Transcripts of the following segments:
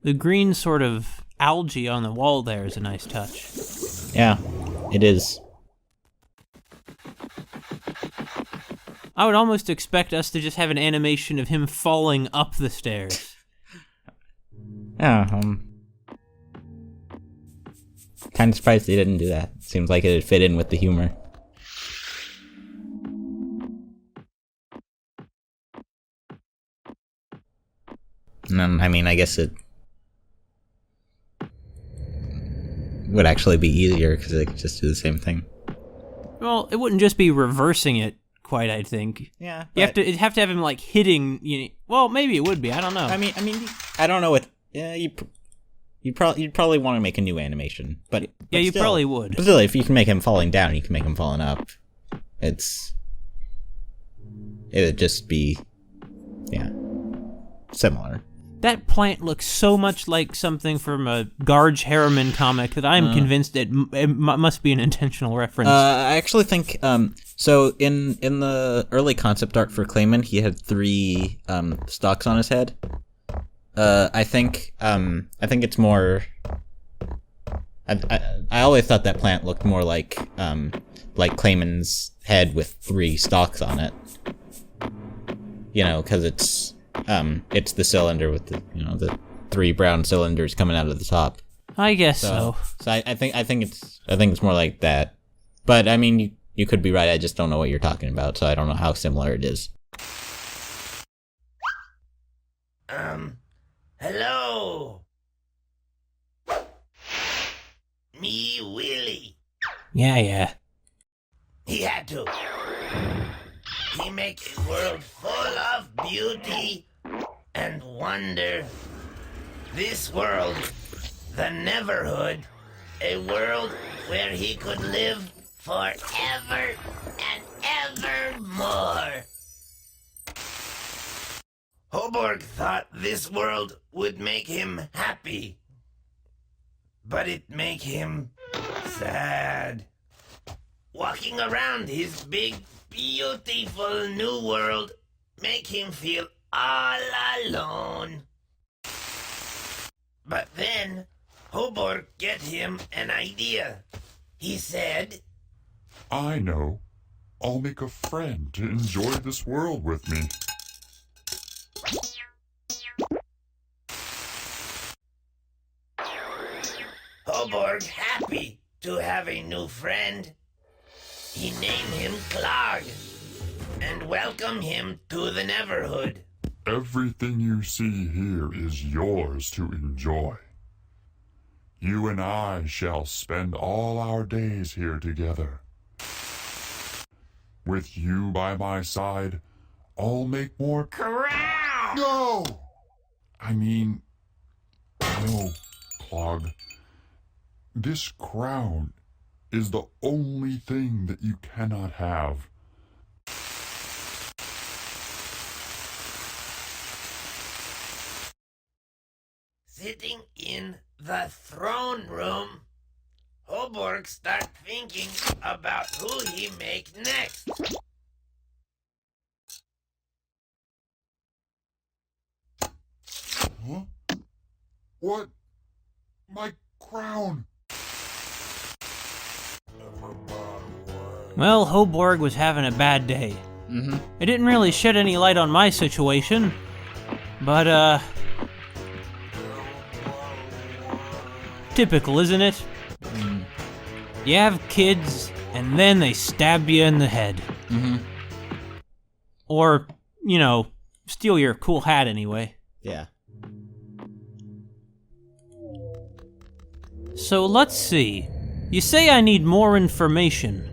The green sort of algae on the wall there is a nice touch. Yeah, it is. I would almost expect us to just have an animation of him falling up the stairs. Yeah, kind of surprised they didn't do that. Seems like it'd fit in with the humor. And then, I mean, I guess it would actually be easier because they could just do the same thing. Well, it wouldn't just be reversing it quite, I think. Yeah, It'd have to have him like hitting. Well, maybe it would be. I don't know. I mean, I don't know what. Yeah, you'd probably want to make a new animation, but yeah, you still, probably would. But still, if you can make him falling down, you can make him falling up. It would just be, yeah, similar. That plant looks so much like something from a Garge Harriman comic that I'm convinced it must be an intentional reference. I actually think so. In the early concept art for Klaymen, he had 3 stalks on his head. I think it's more. I always thought that plant looked more like Klaymen's head with 3 stalks on it. You know, because it's the cylinder with the 3 brown cylinders coming out of the top. I guess so. So I think it's more like that. But I mean, you could be right. I just don't know what you're talking about, so I don't know how similar it is. Hello. Me, Willie. Yeah. He had to. He make a world full of beauty and wonder. This world, the Neverhood, a world where he could live forever and evermore. Hoborg thought this world would make him happy, but it make him sad. Walking around his big, beautiful new world make him feel all alone. But then, Hoborg get him an idea. He said, I know. I'll make a friend to enjoy this world with me. Hoborg happy to have a new friend. He named him Klogg and welcomed him to the Neverhood. Everything you see here is yours to enjoy. You and I shall spend all our days here together. With you by my side, I'll make more... Crown! No! I mean... No, Klogg. This crown is the only thing that you cannot have. Sitting in the throne room, Hoborg start thinking about who he make next. Huh? What? My crown! Well, Hoborg was having a bad day. Mm-hmm. It didn't really shed any light on my situation, but, typical, isn't it? You have kids, and then they stab you in the head. Mm-hmm. Or, steal your cool hat anyway. Yeah. So let's see. You say I need more information.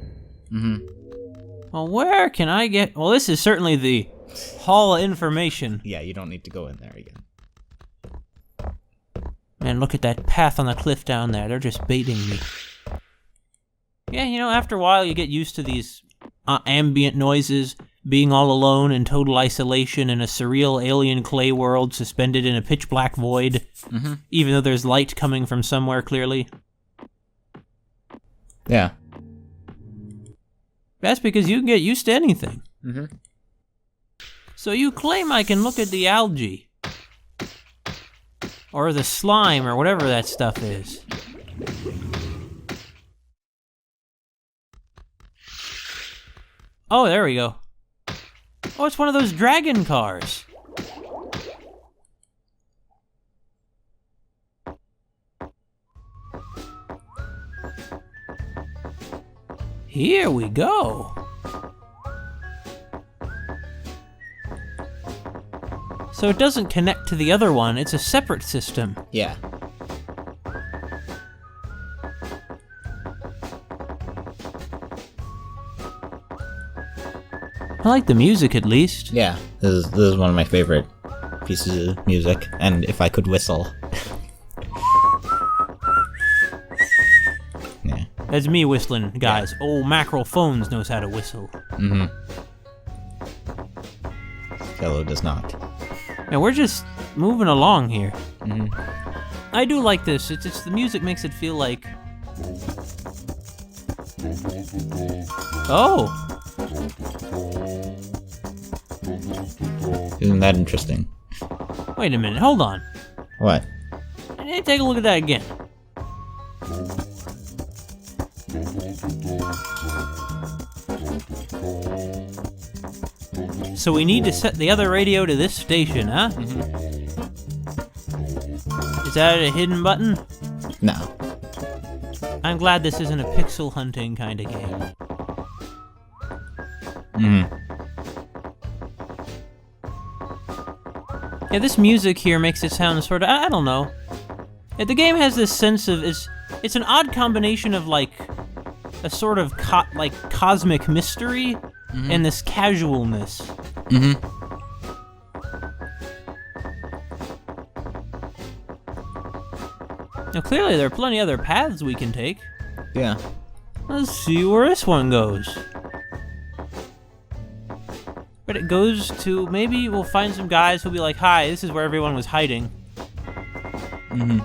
Mm-hmm. Well, where can I get... Well, this is certainly the Hall of Information. Yeah, you don't need to go in there again. Man, look at that path on the cliff down there. They're just baiting me. Yeah, after a while you get used to these ambient noises, being all alone in total isolation in a surreal alien clay world suspended in a pitch-black void, even though there's light coming from somewhere clearly. Yeah. That's because you can get used to anything. Mm-hmm. So you claim I can look at the algae. Or the slime, or whatever that stuff is. Oh, there we go. Oh, it's one of those dragon cars. Here we go. So it doesn't connect to the other one, it's a separate system. Yeah. I like the music at least. Yeah, this is one of my favorite pieces of music, and if I could whistle. Yeah. That's me whistling, guys. Old Mackerel Phones knows how to whistle. Mm-hmm. Skello does not. And we're just moving along here. Mm-hmm. I do like this. It's the music makes it feel like... Oh! Isn't that interesting? Wait a minute, hold on. What? Hey, take a look at that again. So we need to set the other radio to this station, huh? Mm-hmm. Is that a hidden button? No. I'm glad this isn't a pixel hunting kind of game. Mm-hmm. Yeah, this music here makes it sound sort of, I don't know. Yeah, the game has this sense of, it's an odd combination of like a sort of cosmic mystery and this casualness. Mm-hmm. Now clearly there are plenty other paths we can take. Yeah. Let's see where this one goes. But it goes to, maybe we'll find some guys who'll be like, hi, this is where everyone was hiding. Mm-hmm.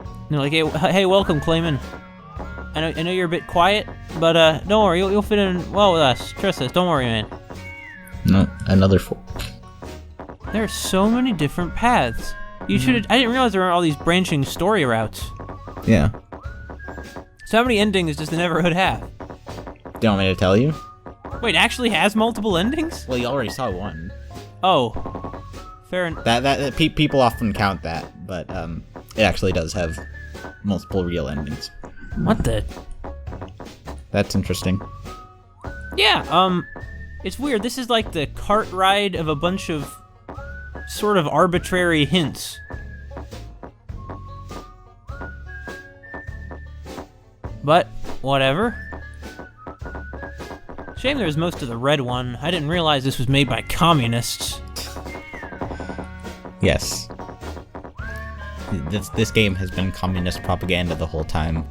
And they're like, hey, welcome, Klaymen. I know you're a bit quiet, but don't worry, you'll fit in well with us. Trust us, don't worry, man. No, another fork. There are so many different paths. I didn't realize there were all these branching story routes. Yeah. So how many endings does the Neverhood have? Do you want me to tell you? Wait, it actually has multiple endings? Well, you already saw one. Oh. Fair enough. People often count that, but it actually does have multiple real endings. What the? That's interesting. Yeah, it's weird. This is like the cart ride of a bunch of sort of arbitrary hints. But, whatever. Shame there's most of the red one. I didn't realize this was made by communists. Yes. This game has been communist propaganda the whole time.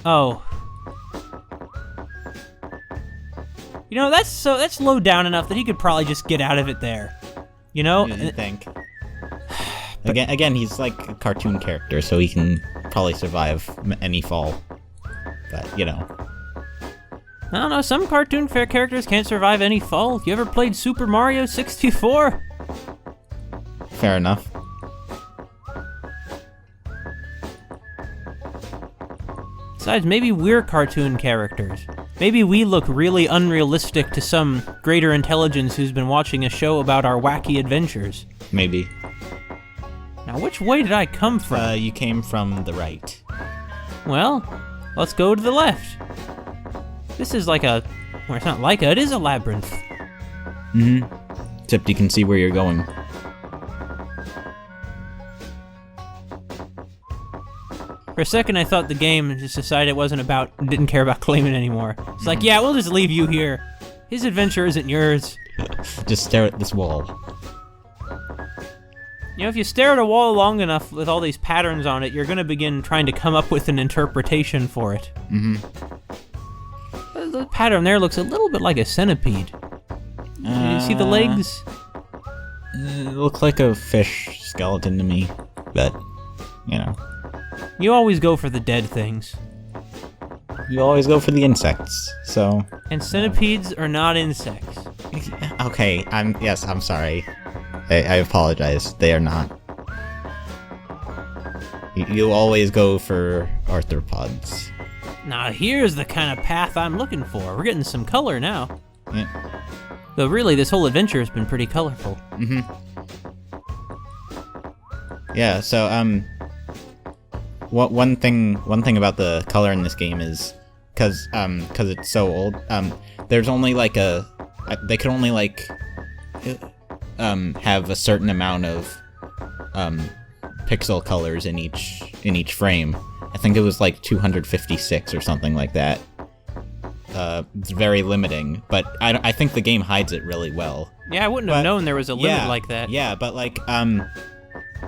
Oh. You know, that's low down enough that he could probably just get out of it there. You know? You think? Again, he's like a cartoon character, so he can probably survive any fall. But, you know. I don't know, some cartoon characters can't survive any fall. You ever played Super Mario 64? Fair enough. Besides, maybe we're cartoon characters. Maybe we look really unrealistic to some greater intelligence who's been watching a show about our wacky adventures. Maybe. Now, which way did I come from? You came from the right. Well, let's go to the left. This is like a... Well, it's not like it is a labyrinth. Mm-hmm. Except you can see where you're going. For a second, I thought the game just decided didn't care about Klaymen anymore. It's like, yeah, we'll just leave you here. His adventure isn't yours. Just stare at this wall. You know, if you stare at a wall long enough with all these patterns on it, you're gonna begin trying to come up with an interpretation for it. Mm-hmm. The pattern there looks a little bit like a centipede. You see the legs? It looks like a fish skeleton to me, but, you know. You always go for the dead things. you always go for the insects, so... And centipedes are not insects. Okay, I'm sorry. I apologize, they are not. You always go for arthropods. Now here's the kind of path I'm looking for. We're getting some color now. Yeah. Though really, this whole adventure has been pretty colorful. Mm-hmm. Yeah, so, one thing about the color in this game is, cause it's so old, there's only like they can only like, have a certain amount of, pixel colors in each frame. I think it was like 256 or something like that. It's very limiting, but I think the game hides it really well. Yeah, I wouldn't have known there was a limit like that. Yeah, but like,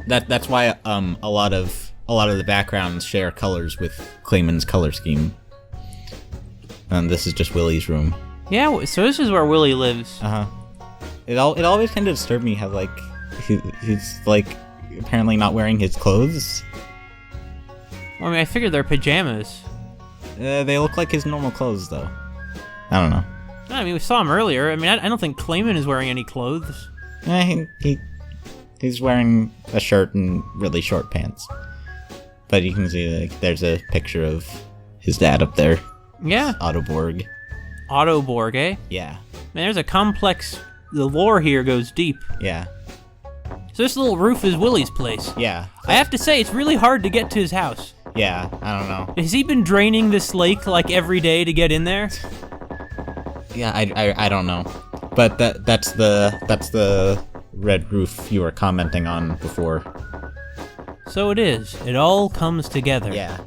that's why, a lot of the backgrounds share colors with Klaymen's color scheme. And this is just Willie's room. Yeah, so this is where Willie lives. Uh-huh. It always kind of disturbed me how, like, he's, like, apparently not wearing his clothes. Well, I mean, I figured they're pajamas. They look like his normal clothes, though. I don't know. I mean, we saw him earlier. I mean, I don't think Klaymen is wearing any clothes. He's wearing a shirt and really short pants. But you can see, like, there's a picture of his dad up there. Yeah. Autoborg. Autoborg, eh? Yeah. Man, there's a complex... The lore here goes deep. Yeah. So this little roof is Willie's place. Yeah. I have to say, it's really hard to get to his house. Yeah, I don't know. Has he been draining this lake, like, every day to get in there? Yeah, I don't know. But that's the red roof you were commenting on before. So it is. It all comes together. Yeah.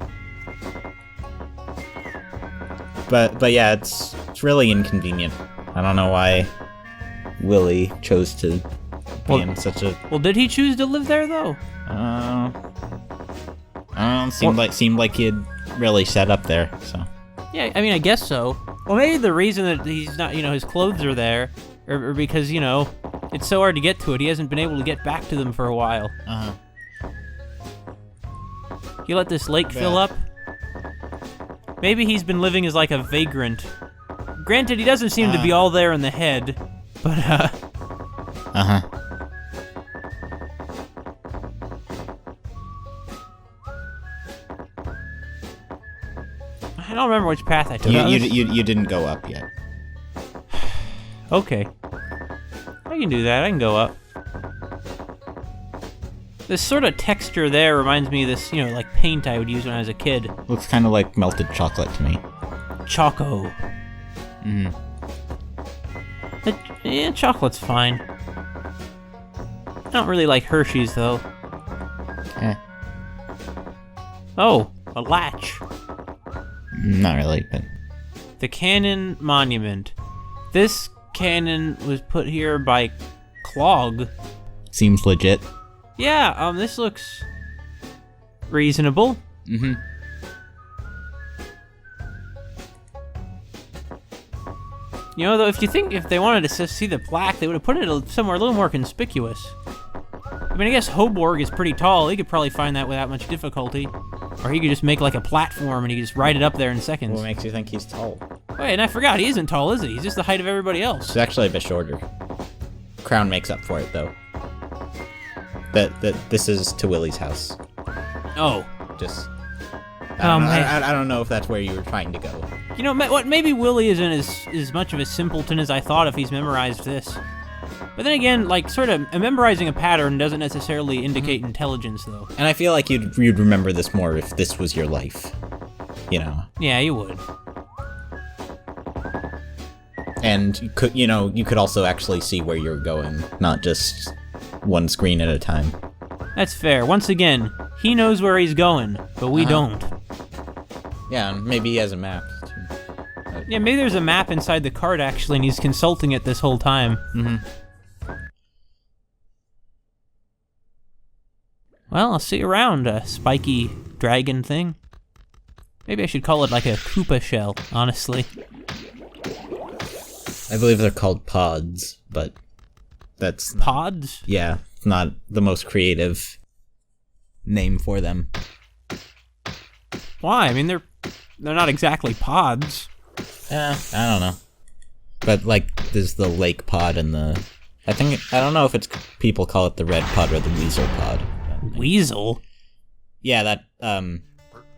But yeah, it's really inconvenient. I don't know why Willie chose to be in such a... Well, did he choose to live there, though? Seemed like he'd really set up there, so... Yeah, I mean, I guess so. Well, maybe the reason that he's not, his clothes are there, or because, it's so hard to get to it, he hasn't been able to get back to them for a while. Uh-huh. You let this lake fill up? Maybe he's been living as like a vagrant. Granted, he doesn't seem to be all there in the head, but, Uh-huh. I don't remember which path I took. You didn't go up yet. Okay. I can do that. I can go up. This sort of texture there reminds me of this, like paint I would use when I was a kid. Looks kind of like melted chocolate to me. Choco. Mm-hmm. Yeah, chocolate's fine. I don't really like Hershey's, though. Eh. Oh, a latch. Not really, but... The Cannon Monument. This cannon was put here by Klogg. Seems legit. Yeah, this looks reasonable. Mm-hmm. Though, if they wanted to see the plaque, they would have put it somewhere a little more conspicuous. I mean, I guess Hoborg is pretty tall. He could probably find that without much difficulty. Or he could just make like a platform and he could just ride it up there in seconds. What makes you think he's tall? Wait, and I forgot, he isn't tall, is he? He's just the height of everybody else. He's actually a bit shorter. Crown makes up for it, though. This is to Willie's house. Oh. Just... I don't know if that's where you were trying to go. What? Maybe Willie isn't as much of a simpleton as I thought if he's memorized this. But then again, like, sort of, memorizing a pattern doesn't necessarily indicate intelligence, though. And I feel like you'd remember this more if this was your life. Yeah, you would. And you could also actually see where you're going, not just one screen at a time. That's fair. Once again, he knows where he's going, but we don't. Yeah, and maybe he has a map, too. Yeah, maybe there's a map inside the cart, actually, and he's consulting it this whole time. Mm-hmm. Well, I'll see you around, spiky dragon thing. Maybe I should call it like a Koopa shell, honestly. I believe they're called pods, but that's... Pods? Yeah, not the most creative name for them. Why? I mean, They're not exactly pods. I don't know. But, like, there's the lake pod and the... I don't know if it's people call it the red pod or the weasel pod. Weasel? Yeah,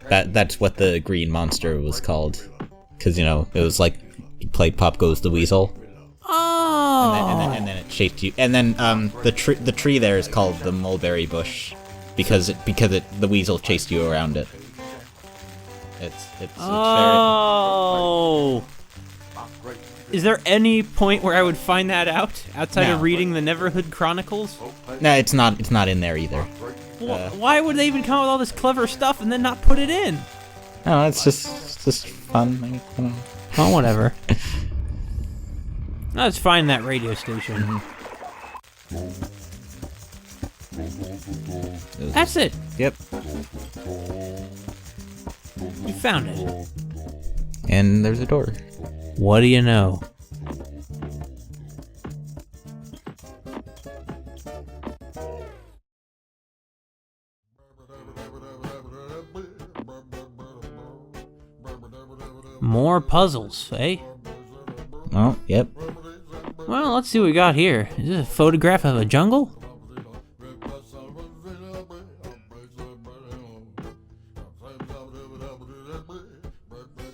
that's what the green monster was called. Because, it was like, you played Pop Goes the Weasel. Oh! And then it shaped you. And then the tree there is called the mulberry bush. Because the weasel chased you around it. It's oh! Is there any point where I would find that out outside of reading the Neverhood Chronicles? No, it's not in there either. Why would they even come up with all this clever stuff and then not put it in? No, it's just fun. Oh, whatever. Let's find that radio station. That's it. Yep. You found it. And there's a door. What do you know? More puzzles, eh? Oh, yep. Well, let's see what we got here. Is this a photograph of a jungle?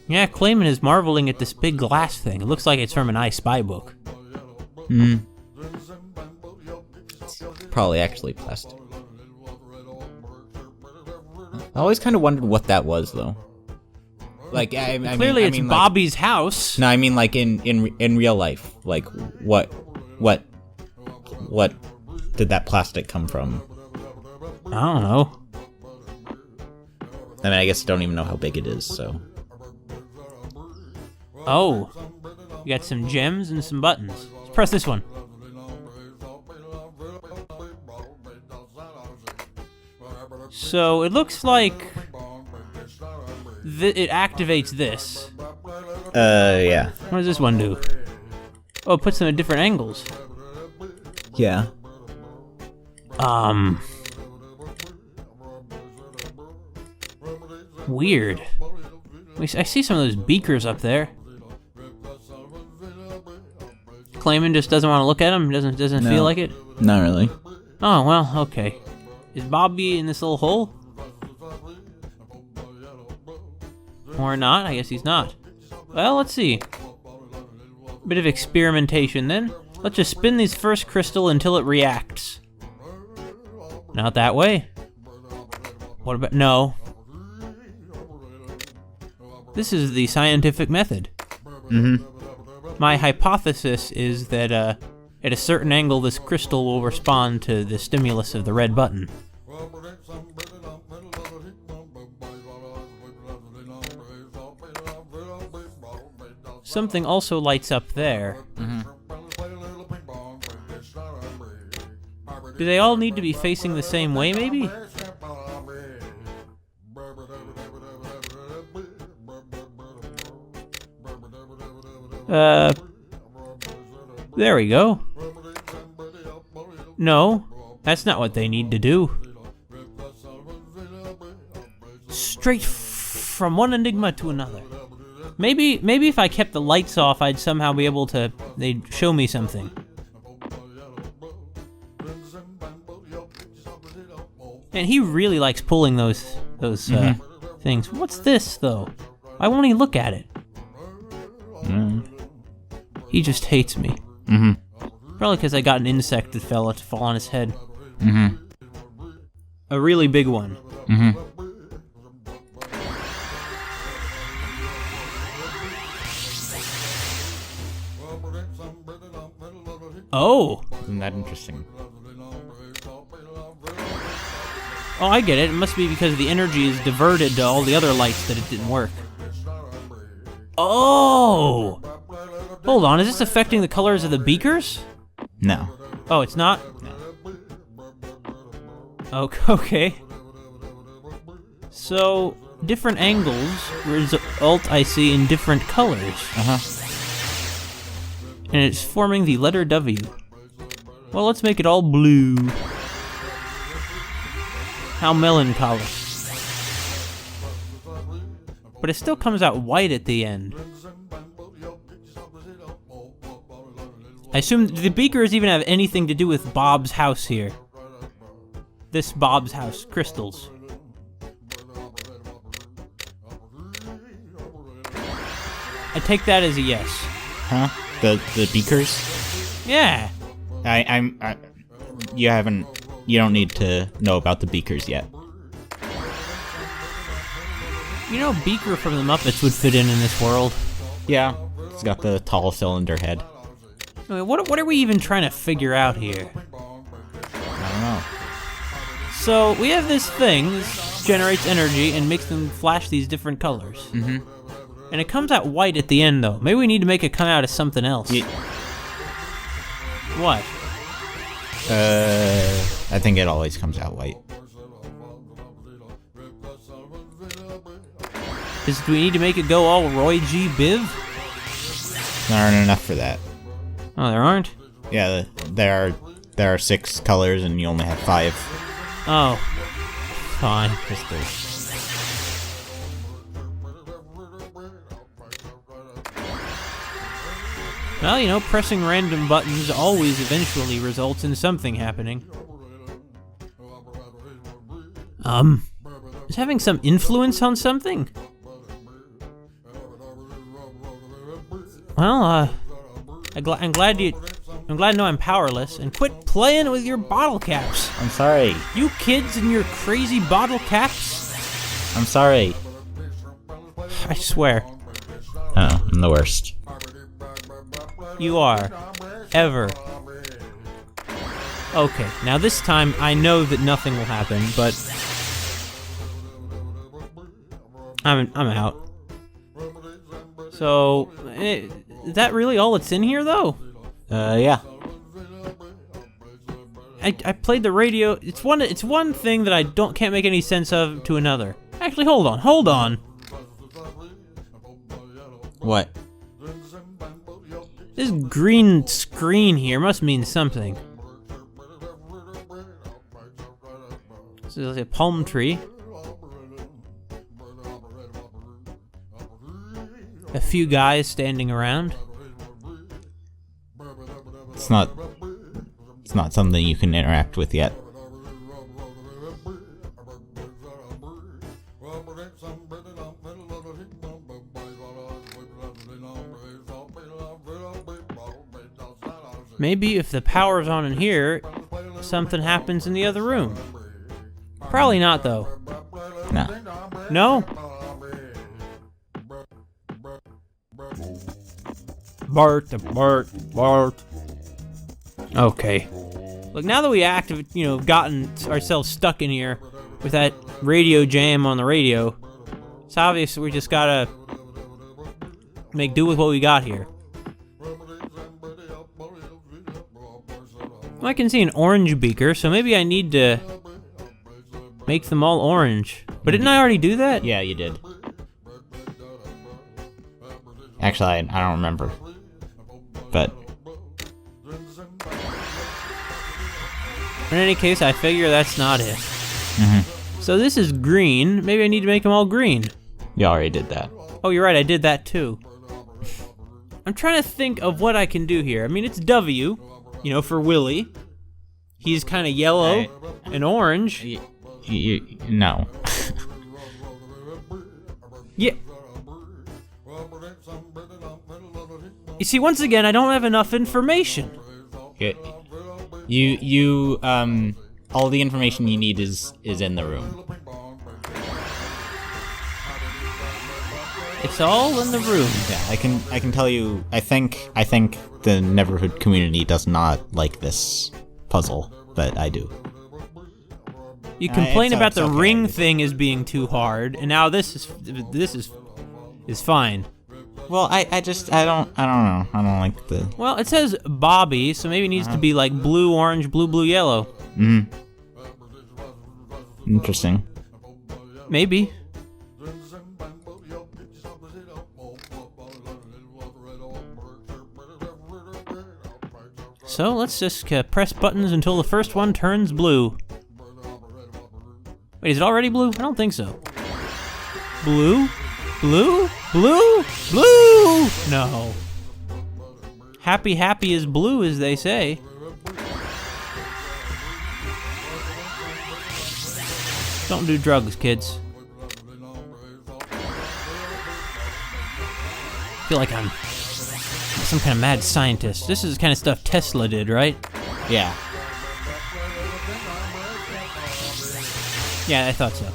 Yeah, Klaymen is marveling at this big glass thing. It looks like it's from an I Spy book. Probably actually plastic. I always kind of wondered what that was, though. Like, Clearly, it's Bobby's house. No, I mean, like in real life, like what did that plastic come from? I don't know. I mean, I guess I don't even know how big it is, so. Oh, you got some gems and some buttons. Let's press this one. So it looks like it activates this. Yeah. What does this one do? Oh, it puts them at different angles. Yeah. Weird. I see some of those beakers up there. Klaymen just doesn't want to look at them? Doesn't feel like it? Not really. Oh, well, okay. Is Bobby in this little hole? Or not? I guess he's not. Well, let's see. Bit of experimentation then. Let's just spin these first crystal until it reacts. Not that way. What about... No. This is the scientific method. My hypothesis is that at a certain angle this crystal will respond to the stimulus of the red button. Something also lights up there. Do they all need to be facing the same way, maybe? There we go. No, that's not what they need to do. Straight from one enigma to another. Maybe if I kept the lights off, I'd somehow be able to... they'd show me something. And he really likes pulling those things. What's this, though? Why won't he look at it? He just hates me. Probably because I got an insect that fell to fall on his head. A really big one. Oh! Isn't that interesting? Oh, I get it. It must be because the energy is diverted to all the other lights that it didn't work. Oh! Hold on, is this affecting the colors of the beakers? No. Oh, it's not? No. Okay. So, different angles result, I see, in different colors. And it's forming the letter W. Well, let's make it all blue. How melancholy. but it still comes out white at the end. I assume the beakers even have anything to do with Bob's house here. This Bob's house, crystals. I take that as a yes. Huh? The beakers? Yeah. You don't need to know about the beakers yet. You know, Beaker from the Muppets would fit in this world. Yeah. It's got the tall cylinder head. I mean, what are we even trying to figure out here? I don't know. So, we have this thing, this generates energy and makes them flash these different colors. Mm-hmm. And it comes out white at the end, though. Maybe we need to make it come out as something else. What? I think it always comes out white. Do we need to make it go all Roy G. Biv? There aren't enough for that. Oh, there aren't? Yeah, there are 6 colors and you only have 5 Oh. Fine. crystals. Well, you know, pressing random buttons always eventually results in something happening. Is having some influence on something? Well, I'm glad to know I'm powerless, and quit playing with your bottle caps. I'm sorry. You kids and your crazy bottle caps. I'm sorry. I swear. Oh, I'm the worst. You are. Ever. Okay, now this time I know that nothing will happen, but I'm out. So, is that really all that's in here, though? Yeah. I played the radio. It's one thing that I can't make any sense of to another. Actually, hold on. What? This green screen here must mean something. This is a palm tree. A few guys standing around. It's not something you can interact with yet. Maybe if the power's on in here, something happens in the other room. Probably not, though. No. No? Bart. Okay. Look, now that we gotten ourselves stuck in here with that radio jam on the radio, it's obvious we just gotta make do with what we got here. Well, I can see an orange beaker, so maybe I need to make them all orange. But didn't I already do that? Yeah, you did. Actually, I don't remember. But in any case, I figure that's not it. Mm-hmm. So this is green. Maybe I need to make them all green. You already did that. Oh, you're right. I did that too. I'm trying to think of what I can do here. I mean, it's W, for Willie. He's kind of yellow and orange. No. Yeah. You see, once again, I don't have enough information. You all the information you need is in the room. It's all in the room. Yeah, I can tell you. I think the Neverhood community does not like this puzzle, but I do. You complain about the okay. ring thing as being too hard, and now this is fine. Well, I don't know. I don't like the. Well, it says Bobby, so maybe it needs to be like blue, orange, blue, yellow. Interesting. Maybe. So let's just press buttons until the first one turns blue. Wait, is it already blue? I don't think so. Blue? Blue? Blue? Blue! No. Happy is blue, as they say. Don't do drugs, kids. I feel like I'm some kind of mad scientist. This is the kind of stuff Tesla did, right? Yeah. Yeah, I thought so.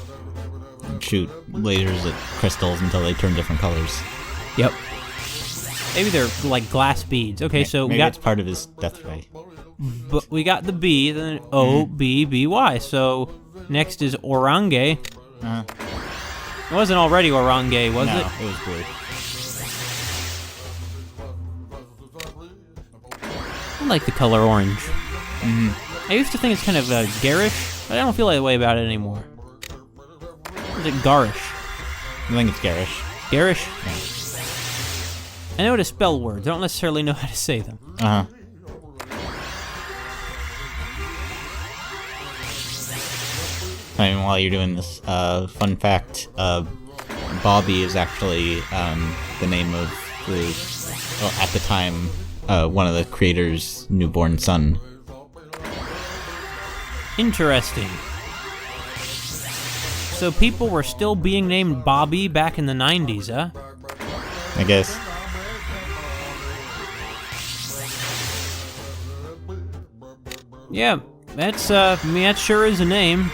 Shoot lasers at crystals until they turn different colors. Yep. Maybe they're like glass beads. Okay, so Maybe we got it's part of his death ray. but we got the B, then O B B Y. So next is orange. Uh, It wasn't already orange, was no, it? it was blue. I like the color orange. I used to think it's kind of garish, but I don't feel that way about it anymore. Or is it garish? I think it's garish. Garish? I know how to spell words. I don't necessarily know how to say them. Uh-huh. I mean, while you're doing this, fun fact, Bobby is actually the name of well, at the time, one of the creator's newborn son. Interesting. So people were still being named Bobby back in the 90s, huh? I guess. Yeah, that's, I mean, that sure is a name.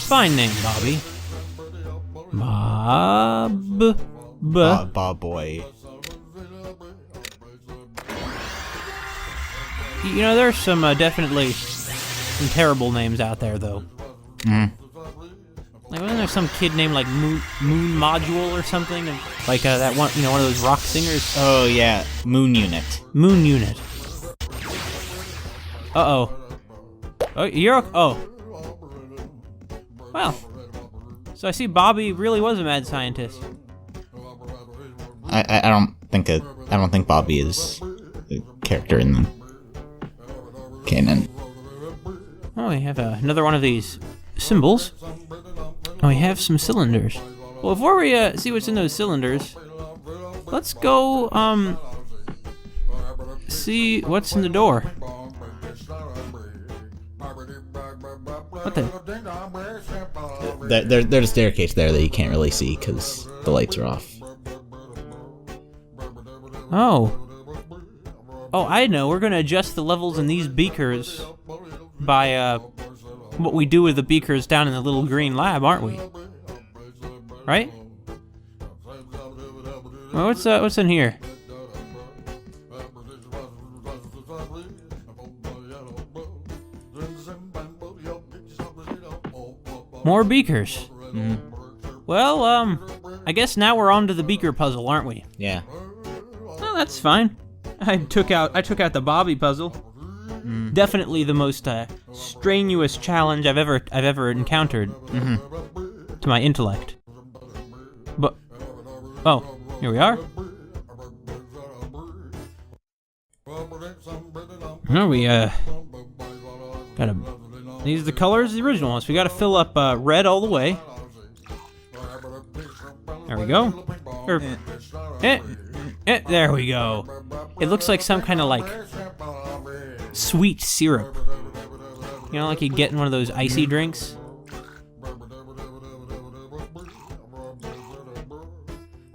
Fine name, Bobby. Bob Boy. You know, there's some, definitely some terrible names out there, though. Like, wasn't there some kid named, like, Moon Module or something? Like, that one, you know, one of those rock singers? Oh, yeah. Moon Unit. Moon Unit. Uh-oh. Oh, you're... Oh. Well. So I see Bobby really was a mad scientist. I don't think Bobby is a character in the canon. Oh, we have another one of these symbols. Oh, we have some cylinders. Well, before we see what's in those cylinders, let's go see what's in the door. What the? There's a staircase there that you can't really see because the lights are off. Oh. Oh, I know. We're gonna adjust the levels in these beakers by what we do with the beakers down in the little green lab, aren't we? Right? Well, what's in here? More beakers. Well, I guess now we're on to the beaker puzzle, aren't we? Yeah. Oh, that's fine. I took out the Bobby puzzle. Definitely the most strenuous challenge I've ever encountered to my intellect. But oh, here we are. Oh, we gotta. These are the colors of the original ones. We gotta fill up red all the way. There we go. There we go. It looks like some kind of like sweet syrup. You know, like you get in one of those icy drinks.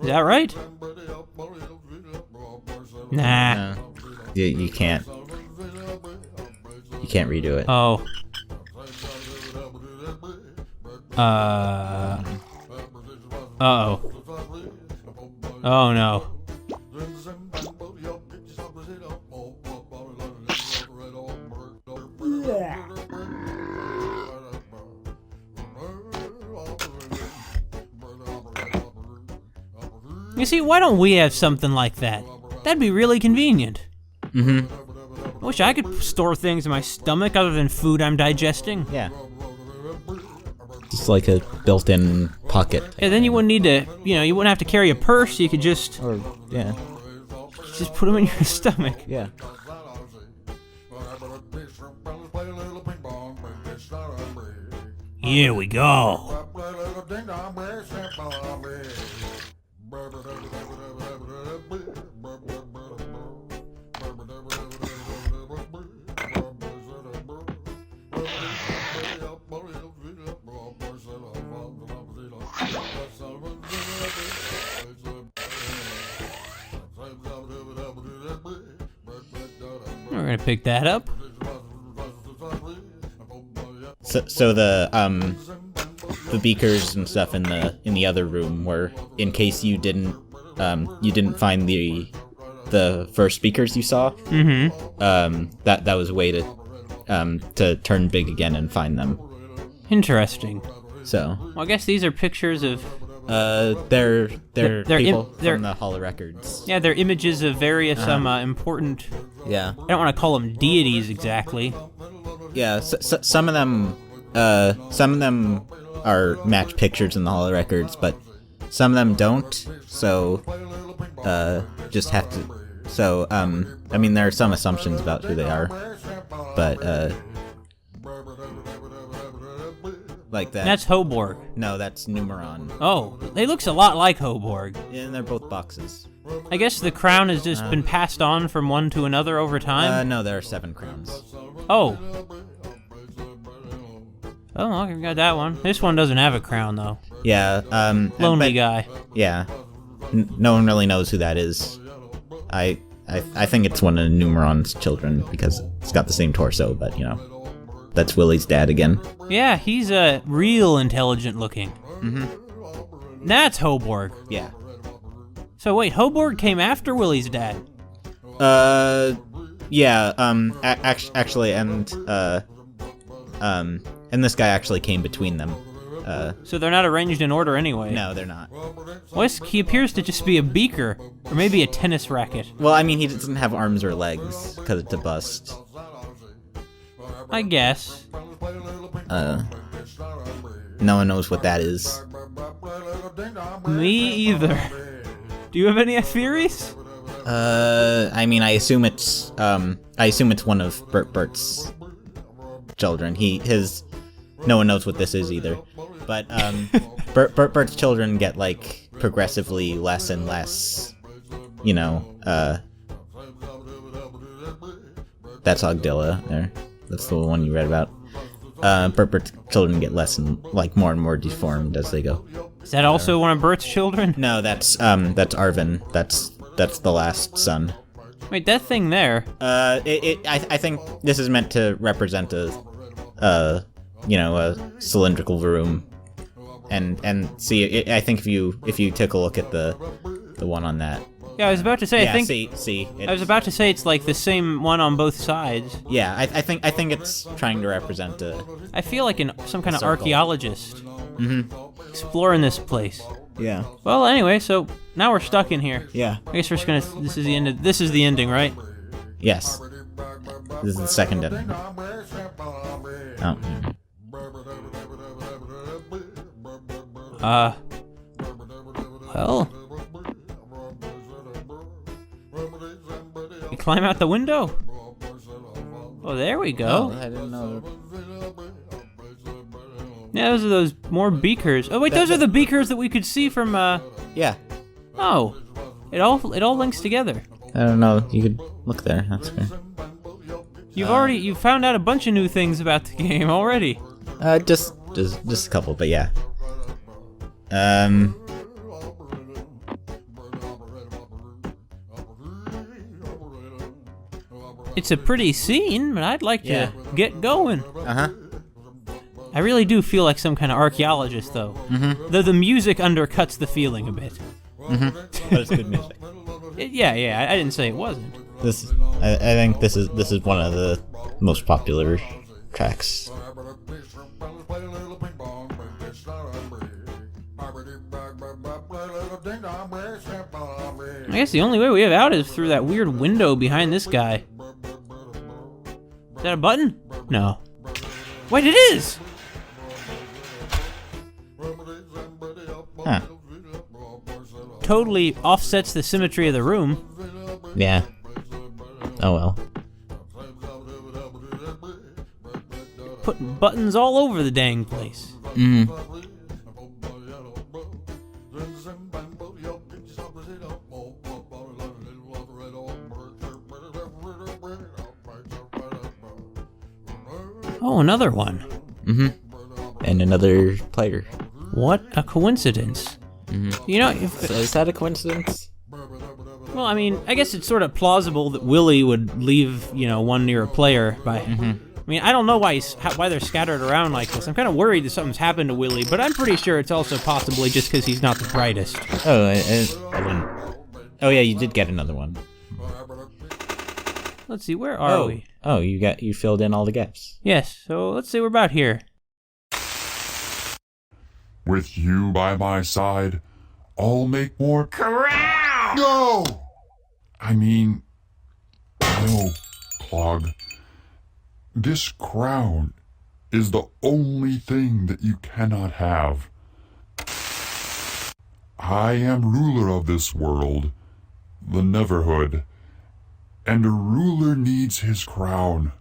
Is that right? Nah. You can't. You can't redo it. Oh. Uh-oh. Oh no. You see, why don't we have something like that? That'd be really convenient. I wish I could store things in my stomach other than food I'm digesting. Yeah. Just like a built-in pocket. And then you wouldn't need to, you wouldn't have to carry a purse. You could just Yeah. put them in your stomach. Yeah. Here we go. We're gonna pick that up. So the beakers and stuff in the other room were in case you didn't find the first beakers you saw. Mm-hmm. That was a way to turn big again and find them. Interesting. So. Well, I guess these are pictures of. They're people they're from the Hall of Records. Yeah, they're images of various important. Yeah. I don't want to call them deities exactly. Yeah. So, some of them are match pictures in the Hall of Records, but some of them don't. So, just have to. So, I mean, there are some assumptions about who they are, but like that. That's Hoborg. No, that's Numeron. Oh, it looks a lot like Hoborg. And they're both boxes. I guess the crown has just been passed on from one to another over time. No, there are 7 crowns. Oh. Oh, okay, we got that one. This one doesn't have a crown though. Yeah. Lonely guy. Yeah. No one really knows who that is. I think it's one of Numeron's children because it's got the same torso, but that's Willie's dad again. Yeah, he's real intelligent looking. Mm-hmm. That's Hoborg. Yeah. So wait, Hoborg came after Willie's dad. Yeah. Actually, and this guy actually came between them. So they're not arranged in order anyway. No, they're not. Well, he appears to just be a beaker, or maybe a tennis racket. Well, I mean, he doesn't have arms or legs because it's a bust. I guess. No one knows what that is. Me either. Do you have any theories? I mean, I assume it's one of Bert's children. No one knows what this is either. But, Bert's children get, like, progressively less and less, that's Ogdilla there. That's the one you read about. Bert's children get less and, like, more and more deformed as they go. Is that also one of Bert's children? No, that's Arvin. That's the last son. Wait, that thing there. I think this is meant to represent a cylindrical room, and see. I think if you take a look at the one on that. Yeah, I was about to say. Yeah, I think. See. I was about to say it's like the same one on both sides. Yeah, I think it's trying to represent a. I feel like some kind of circle. Archaeologist. Mm-hmm. Exploring this place. Yeah. Well, anyway, so now we're stuck in here. Yeah. I guess we're just gonna. This is the end. This is the ending, right? Yes. This is the second ending. Oh. Well. You climb out the window. Oh, there we go. Oh, I didn't know. Yeah, those more beakers. Oh wait, those are the beakers that we could see from. Yeah. Oh, it all links together. I don't know. You could look there. That's fair. You found out a bunch of new things about the game already. Just a couple, but yeah. It's a pretty scene, but I'd like to get going. Uh-huh. I really do feel like some kind of archaeologist, though. Mm-hmm. Though the music undercuts the feeling a bit. Mm-hmm. But it's good music. Yeah, I didn't say it wasn't. I think this is one of the most popular tracks. I guess the only way we have out is through that weird window behind this guy. Is that a button? No. Wait, it is! Huh. Totally offsets the symmetry of the room. Yeah. Oh well. Putting buttons all over the dang place. Oh, another one. And another player. What a coincidence. You know, So is that a coincidence? well, I mean, I guess it's sort of plausible that Willie would leave, one near a player by... I mean, I don't know why they're scattered around like this. I'm kind of worried that something's happened to Willie, but I'm pretty sure it's also possibly just because he's not the brightest. Oh, I didn't... Oh yeah, you did get another one. Let's see, where are we? Oh, you filled in all the gaps. Yes, so let's say we're about here. With you by my side, I'll make more Crown! No! I mean, no, Klogg. This crown is the only thing that you cannot have. I am ruler of this world, the Neverhood, and a ruler needs his crown.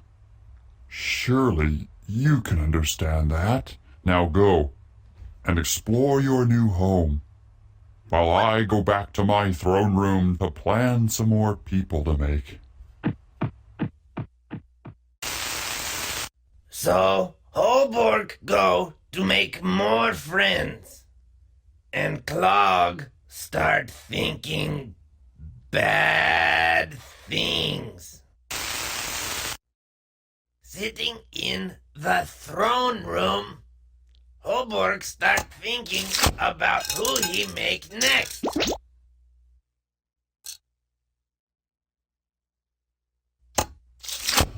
Surely you can understand that. Now go and explore your new home, while I go back to my throne room to plan some more people to make. So, Holborg go to make more friends. And Klogg start thinking bad things. Sitting in the throne room, Holborg start thinking about who he make next.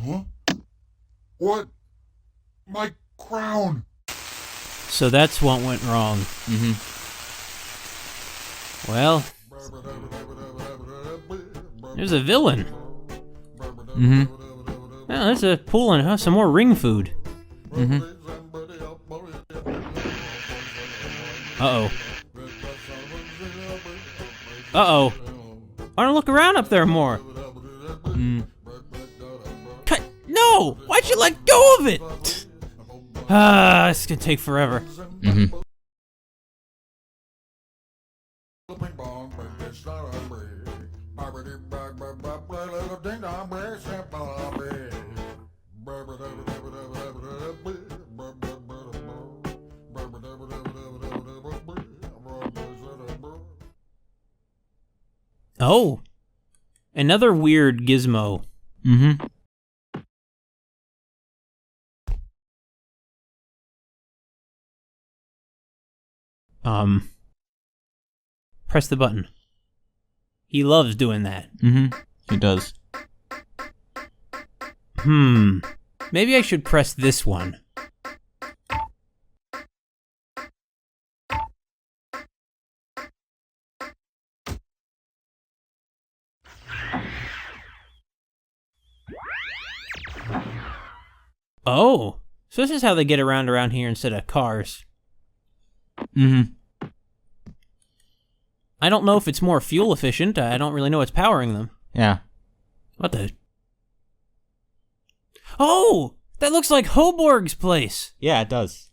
Huh? What? My crown! So that's what went wrong. Well, there's a villain. Oh, there's a pool and some more ring food. Uh-oh. Uh-oh. I want to look around up there more. No! Why'd you let go of it? It's gonna take forever. Oh. Another weird gizmo. Press the button. He loves doing that. He does. Maybe I should press this one. Oh, so this is how they get around here instead of cars. I don't know if it's more fuel efficient. I don't really know what's powering them. Yeah. What the? Oh! That looks like Holborg's place! Yeah, it does.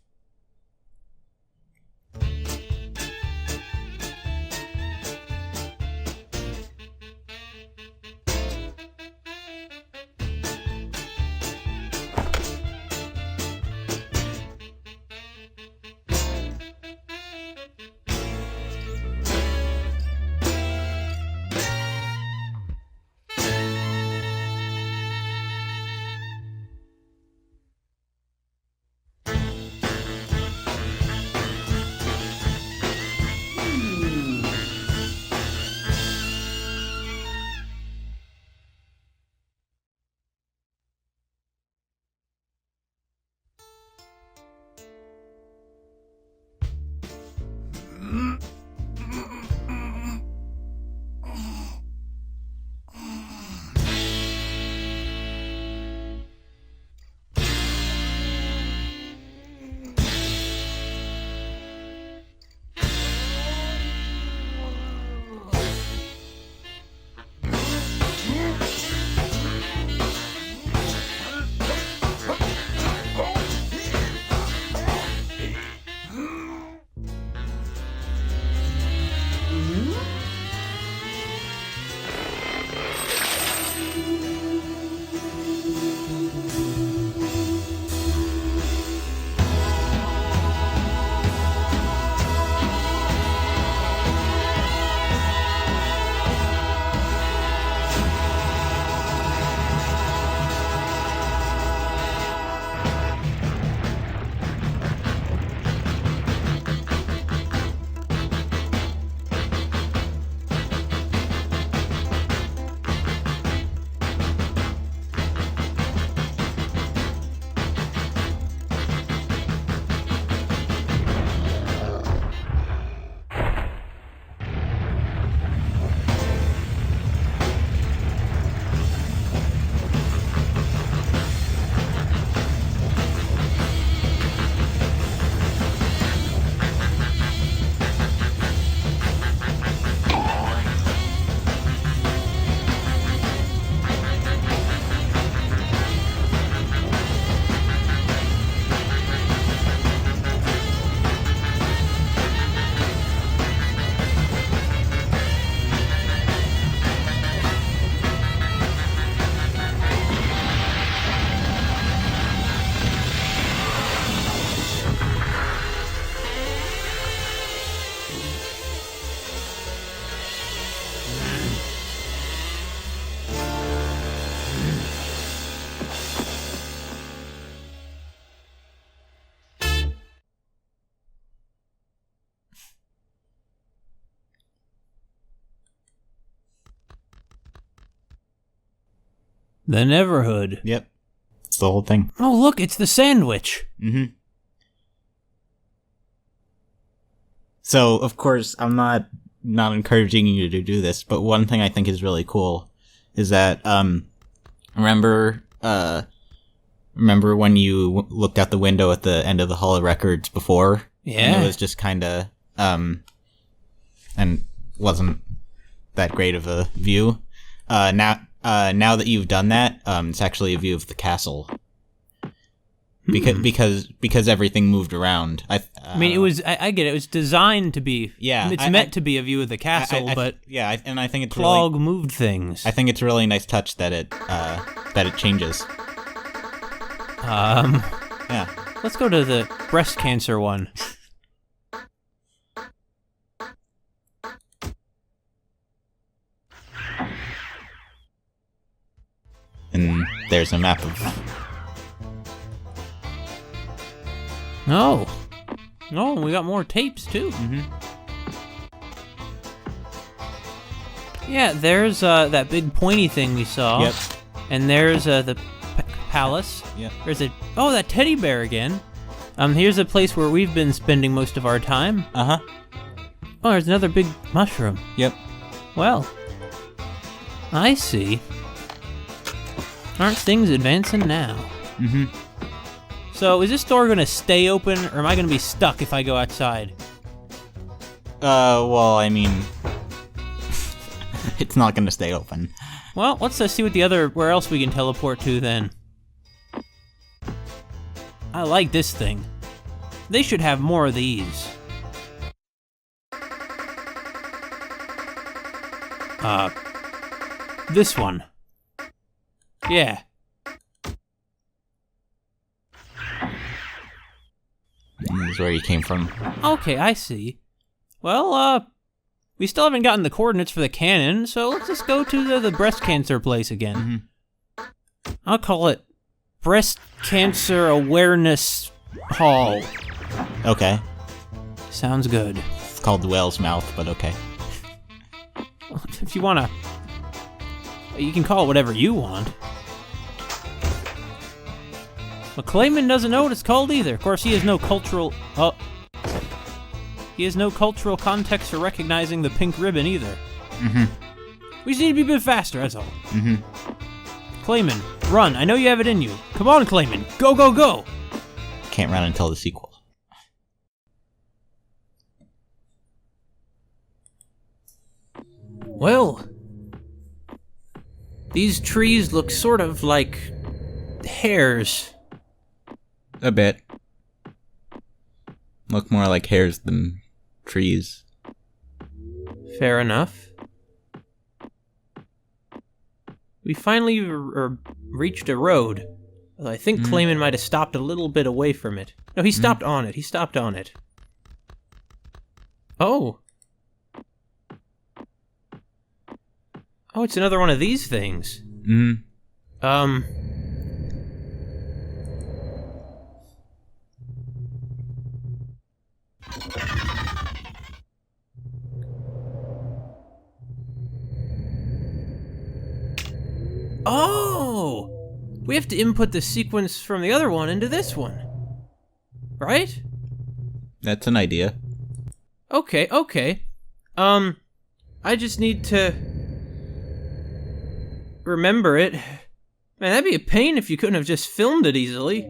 The Neverhood. Yep. It's the whole thing. Oh, look, it's the sandwich. Mm-hmm. So, of course, I'm not encouraging you to do this, but one thing I think is really cool is that, remember when you looked out the window at the end of the Hall of Records before? Yeah. And it was just kinda, and wasn't that great of a view. Now that you've done that, it's actually a view of the castle. Because everything moved around. I mean, it was. I get it. It was designed to be. Yeah, it's meant to be a view of the castle, but and I think it's Klogg really, moved things. I think it's a really nice touch that it changes. Yeah. Let's go to the breast cancer one. And there's a map of. Oh, we got more tapes too. Mm-hmm. Yeah, there's that big pointy thing we saw. Yep. And there's the palace. Yep. There's that teddy bear again. Here's a place where we've been spending most of our time. Uh-huh. Oh, there's another big mushroom. Yep. Well, I see. Aren't things advancing now? Mm-hmm. So, is this door gonna stay open, or am I gonna be stuck if I go outside? Well, I mean, it's not gonna stay open. Well, let's see where else we can teleport to then. I like this thing. They should have more of these. This one. Yeah. This is where you came from. Okay, I see. Well, we still haven't gotten the coordinates for the cannon, so let's just go to the breast cancer place again. Mm-hmm. I'll call it Breast Cancer Awareness Hall. Okay. Sounds good. It's called the Whale's Mouth, but okay. If you wanna... You can call it whatever you want. But Klaymen doesn't know what it's called either. Of course, he has no cultural... He has no cultural context for recognizing the pink ribbon either. Mm-hmm. We just need to be a bit faster, that's all. Mm-hmm. Klaymen, run. I know you have it in you. Come on, Klaymen. Go, go, go! Can't run until the sequel. Well... These trees look sort of like... hairs. A bit. Look more like hairs than trees. Fair enough. We finally reached a road. Although I think Klaymen might have stopped a little bit away from it. No, he stopped on it. He stopped on it. Oh. Oh, it's another one of these things. Oh! We have to input the sequence from the other one into this one. Right? That's an idea. Okay, okay. I just need to... remember it. Man, that'd be a pain if you couldn't have just filmed it easily.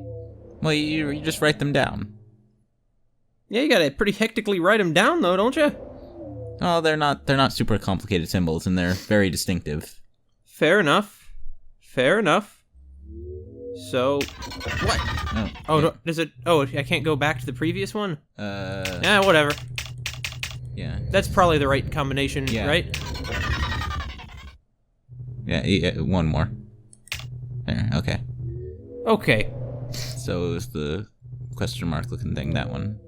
Well, you just write them down. Yeah, you gotta pretty hectically write them down, though, don't you? Oh, they're not super complicated symbols, and they're very distinctive. Fair enough. Fair enough. So, what? Oh, yeah. does it? Oh, I can't go back to the previous one. Yeah, Whatever. Yeah. That's probably the right combination, Yeah. right? Yeah, one more. There, okay. Okay. So it was the question mark looking thing, that one.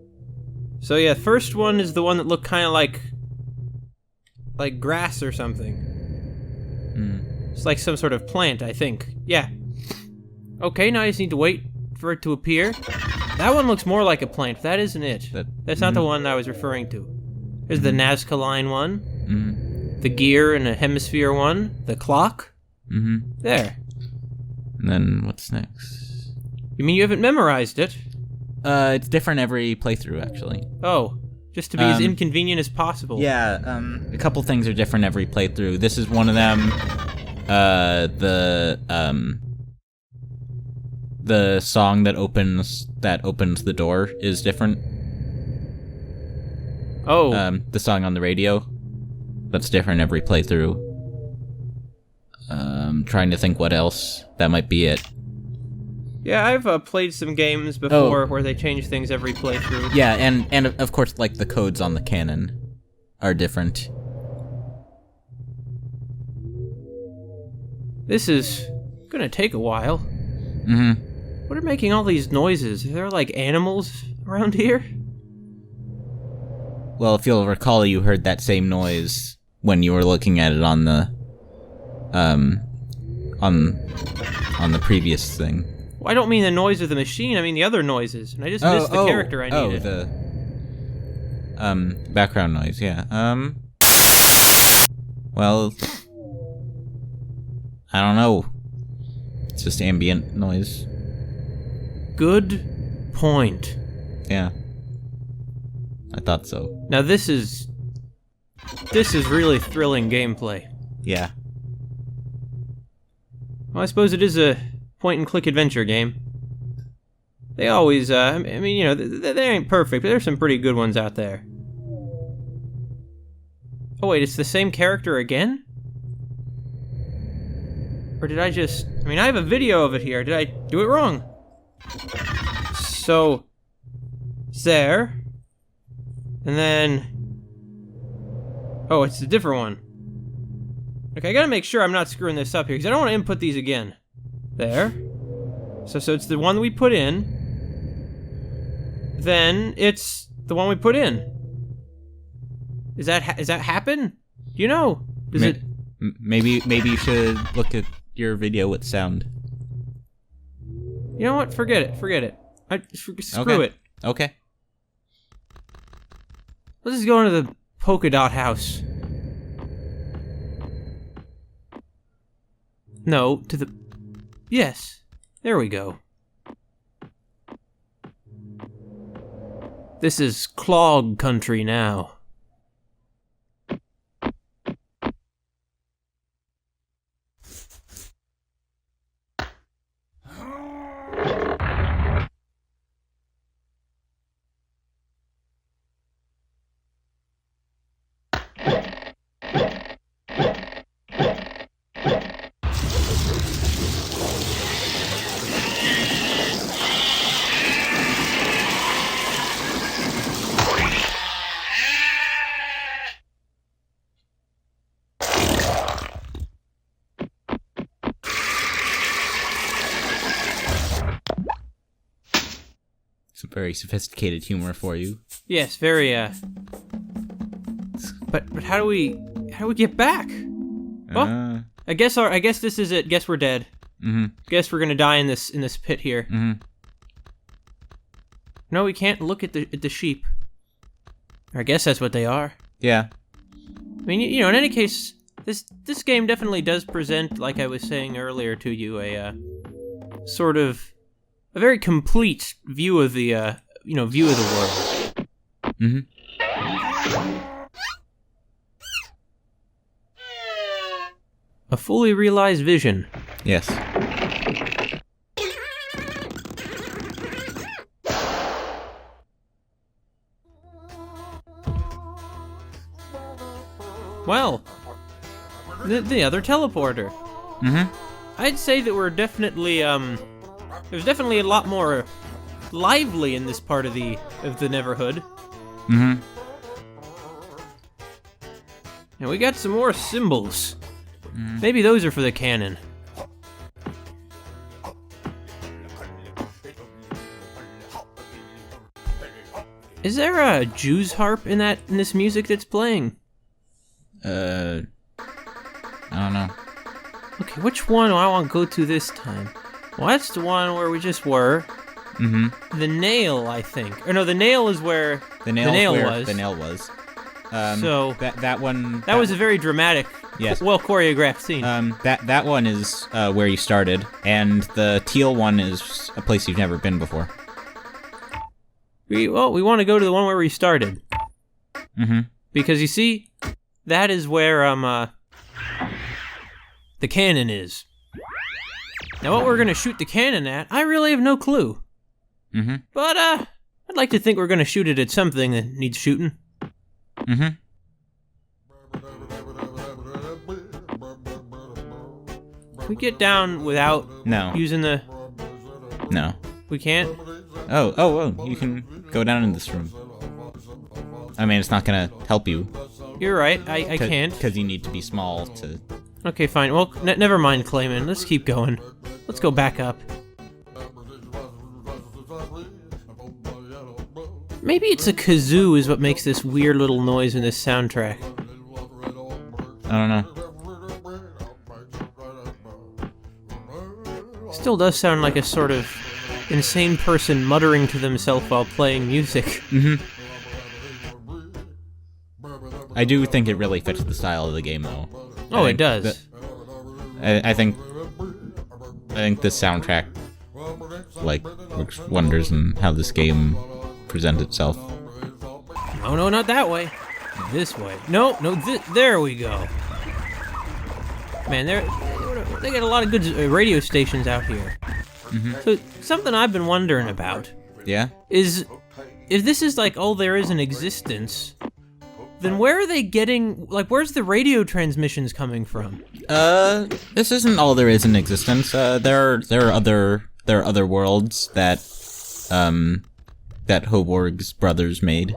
So yeah, first one is the one that looked kind of like grass or something. It's like some sort of plant, I think. Yeah. Okay, now I just need to wait for it to appear. That one looks more like a plant. That isn't it. That's not the one I was referring to. There's the Nazca line one. The gear and a hemisphere one. The clock. There. And then what's next? You mean you haven't memorized it? It's different every playthrough, actually. Oh, just to be as inconvenient as possible. Yeah, a couple things are different every playthrough. This is one of them. The song that opens the door is different. Oh. The song on the radio. That's different every playthrough. Trying to think what else. That might be it. Yeah, I've played some games before where they change things every playthrough. Yeah, and of course, like, the codes on the cannon are different. This is gonna take a while. Mm-hmm. What are making all these noises? Are there, like, animals around here? Well, if you'll recall, you heard that same noise when you were looking at it on the, on the previous thing. Well, I don't mean the noise of the machine, I mean the other noises. And I just missed the character I needed. The background noise, yeah. Well, I don't know. It's just ambient noise. Good point. Yeah. I thought so. Now this is really thrilling gameplay. Yeah. Well, I suppose it is a point-and-click adventure game. They always, I mean, you know, they ain't perfect, but there's some pretty good ones out there. Oh wait, it's the same character again? Or did I just... I mean, I have a video of it here. Did I do it wrong? So... It's there. And then... Oh, it's a different one. Okay, I gotta make sure I'm not screwing this up here, because I don't want to input these again. There. So it's the one we put in. Then it's the one we put in. Is that happen? Do you know? Does it... Maybe you should look at your video with sound. You know what? Forget it. Screw it. Okay. Let's just go into the polka dot house. No, to the... Yes. There we go. This is Klogg country now. Some very sophisticated humor for you. Yes, very, But how do we get back? Well, I guess this is it. Guess we're dead. Mm-hmm. Guess we're gonna die in this pit here. Mm-hmm. No, we can't look at the sheep. I guess that's what they are. Yeah. I mean, you know, in any case, this game definitely does present, like I was saying earlier to you, a sort of a very complete view of the view of the world. Mm-hmm. A fully realized vision. Yes. Well, the other teleporter. Mm-hmm. I'd say that we're definitely there's definitely a lot more lively in this part of the Neverhood. Mm-hmm. And we got some more symbols. Maybe those are for the cannon. Is there a Jew's harp in this music that's playing? I don't know. Okay, which one do I want to go to this time? Well, that's the one where we just were. Mm-hmm. The nail, I think. Or no, the nail is where the nail was. The nail was. So that one... that was a very dramatic, Yes. well choreographed scene. That one is where you started, and the teal one is a place you've never been before. We want to go to the one where we started. Mm-hmm. Because you see, that is where the cannon is. Now what we're gonna shoot the cannon at, I really have no clue. Mm-hmm. But I'd like to think we're gonna shoot it at something that needs shooting. Mm-hmm. Can we get down without using the... No. We can't? Oh, you can go down in this room. I mean, it's not gonna help you. You're right, I can't. Because you need to be small to... Okay, fine. Well, never mind, Klaymen. Let's keep going. Let's go back up. Maybe it's a kazoo is what makes this weird little noise in this soundtrack. I don't know. Still does sound like a sort of insane person muttering to themselves while playing music. Mm-hmm. I do think it really fits the style of the game, though. Oh, it does. I think this soundtrack, like, works wonders in how this game presents itself. No, not that way. This way. No, there we go. Man, they got a lot of good radio stations out here. Mm-hmm. So, something I've been wondering about Yeah? is, if this is like all there is in existence, then where are they getting, like, where's the radio transmissions coming from? This isn't all there is in existence. There are other worlds that Hoborg's brothers made.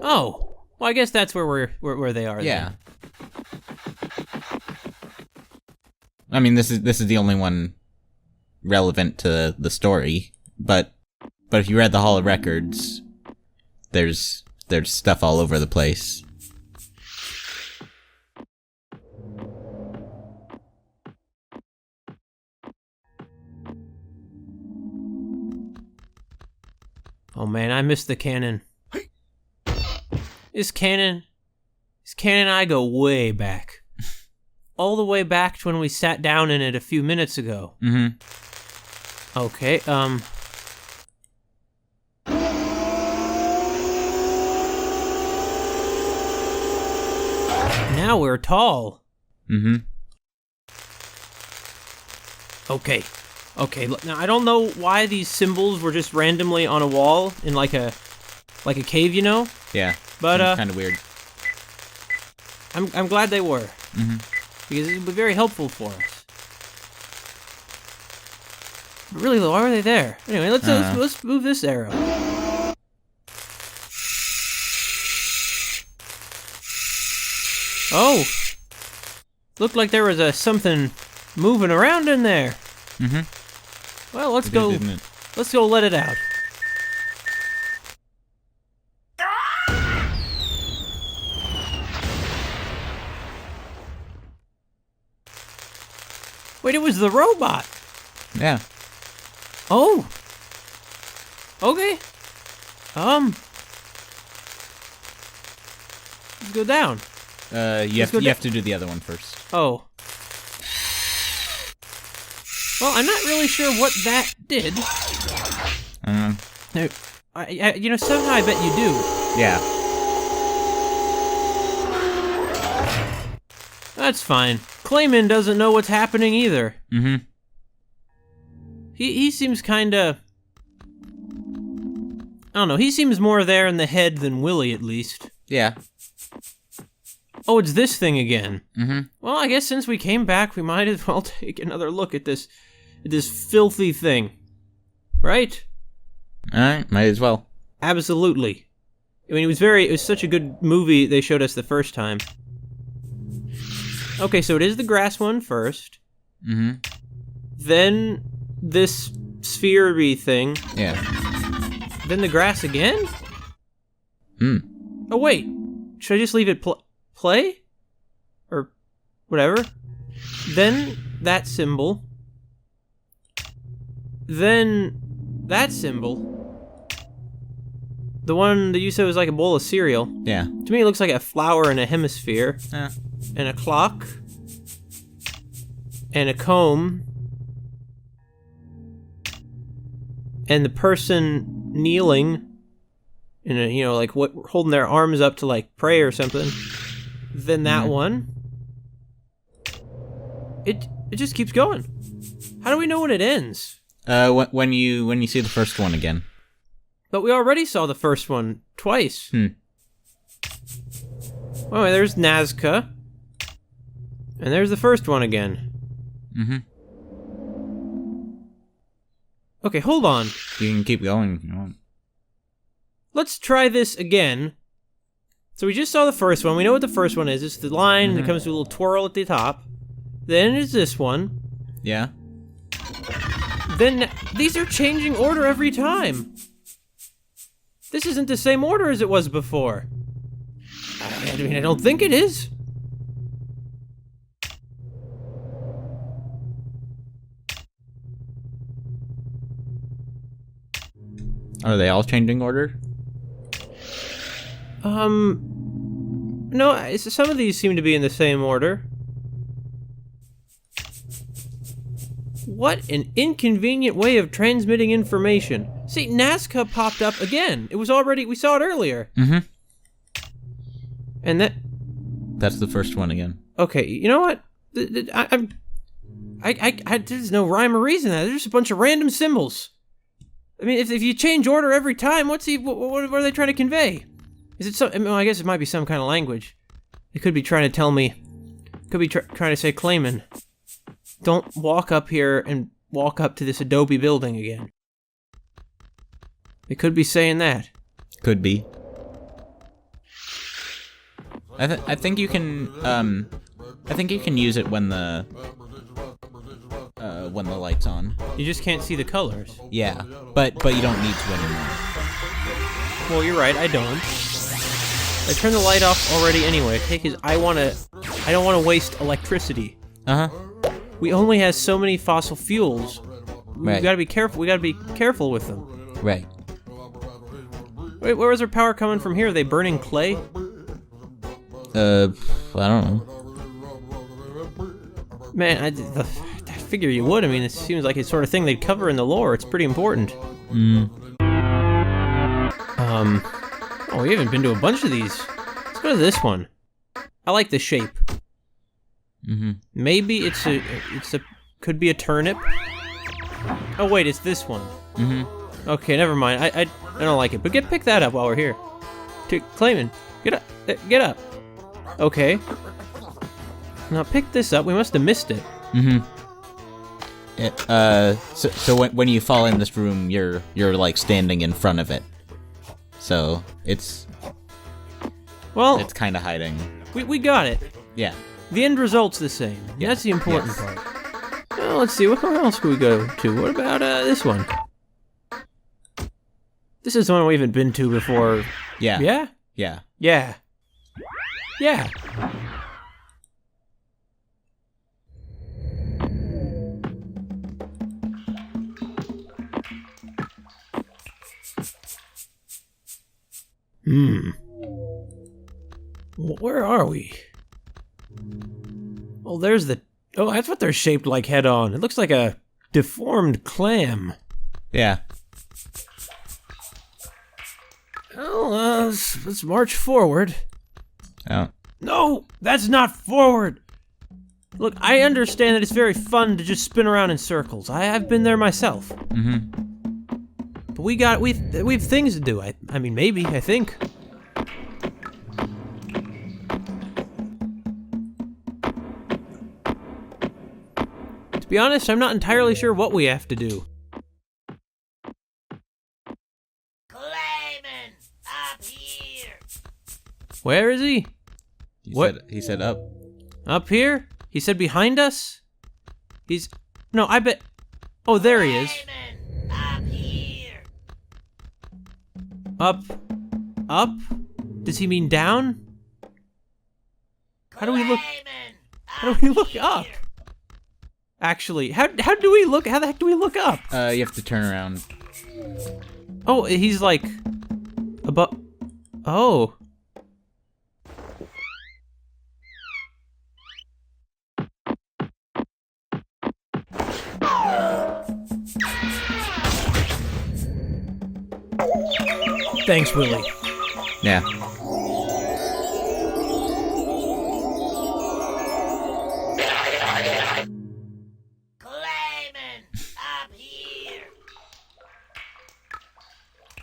Oh, well, I guess that's where they are. Yeah. Then. I mean, this is the only one relevant to the story, but if you read the Hall of Records, there's stuff all over the place. Oh man, I missed the cannon. This cannon and I go way back. All the way back to when we sat down in it a few minutes ago. Mm-hmm. Okay, now we're tall. Mm-hmm. Okay, look, now I don't know why these symbols were just randomly on a wall in like a cave, you know? Yeah. But kind of weird. I'm glad they were. Mm-hmm. Because it would be very helpful for us. But really though, why were they there? Anyway, let's move this arrow. Oh! Looked like there was something moving around in there. Mm-hmm. Well, let's go. Let's go let it out. Wait, it was the robot. Yeah. Oh. Okay. Let's go down. You have to do the other one first. Oh. Well, I'm not really sure what that did. No, somehow I bet you do. Yeah. That's fine. Klaymen doesn't know what's happening either. Mm-hmm. He seems kinda... I don't know, he seems more there in the head than Willy, at least. Yeah. Oh, it's this thing again. Mm-hmm. Well, I guess since we came back, we might as well take another look at this filthy thing. Right? Alright, might as well. Absolutely. I mean, it was such a good movie they showed us the first time. Okay, so it is the grass one first. Mm-hmm. Then this sphere-y thing. Yeah. Then the grass again? Oh, wait. Should I just leave it play? Or whatever? Then that symbol. Then that symbol. The one that you said was like a bowl of cereal. Yeah. To me, it looks like a flower and a hemisphere. Yeah. And a clock. And a comb. And the person kneeling. In a, like holding their arms up to like pray or something. Then that one. It just keeps going. How do we know when it ends? When you see the first one again. But we already saw the first one twice. Oh, there's Nazca. And there's the first one again. Okay, hold on. You can keep going if you want. Let's try this again. So we just saw the first one. We know what the first one is. It's the line, and it comes to a little twirl at the top. Then it's this one. Yeah. Then these are changing order every time. This isn't the same order as it was before. I mean, I don't think it is. Are they all changing order? No, some of these seem to be in the same order. What an inconvenient way of transmitting information. See, Nazca popped up again. It was already, we saw it earlier. And that's the first one again. Okay, you know what? There's no rhyme or reason to that. There's just a bunch of random symbols. I mean, if you change order every time, what are they trying to convey? Is it I mean, I guess it might be some kind of language. It could be trying to tell me, trying to say, Klaymen, don't walk up here and walk up to this adobe building again. It could be saying that. Could be. I think you can use it when the light's on. You just can't see the colors. Yeah, but you don't need to anymore. Well, you're right, I don't. I turned the light off already anyway. I don't want to waste electricity. We only have so many fossil fuels. We've got to be careful. We got to be careful with them. Right. Wait, where is our power coming from here? Are they burning clay? I don't know. Man, I figure you would. I mean, it seems like it's sort of thing they'd cover in the lore. It's pretty important. Oh, we haven't been to a bunch of these. Let's go to this one. I like the shape. Maybe could be a turnip. Oh wait, it's this one. Okay, never mind. I don't like it. But pick that up while we're here. Klaymen, get up. Get up. Okay. Now pick this up. We must have missed it. So when you fall in this room, you're like standing in front of it. So it's kind of hiding. We got it. Yeah. The end result's the same. Yeah. That's the important part. Well, let's see. Where else could we go to? What about this one? This is the one we haven't been to before. Yeah. Yeah? Yeah. Yeah. Yeah. Where are we? Oh, there's the... Oh, that's what they're shaped like head on. It looks like a deformed clam. Yeah. Well, let's march forward. Oh. No, that's not forward. Look, I understand that it's very fun to just spin around in circles. I've been there myself. But we have things to do. I mean, maybe, I think. To be honest, I'm not entirely sure what we have to do. Klaymen, up here. Where is he? He said up. Up here? He said behind us? No, I bet... Oh, there he is. Klaymen, up here. Up? Up? Does he mean down? How do we look? How do we look up? Actually, how do we look? How the heck do we look up? You have to turn around. Oh, he's like... Above. Oh. Thanks, Willie. Yeah. Klaymen, up here.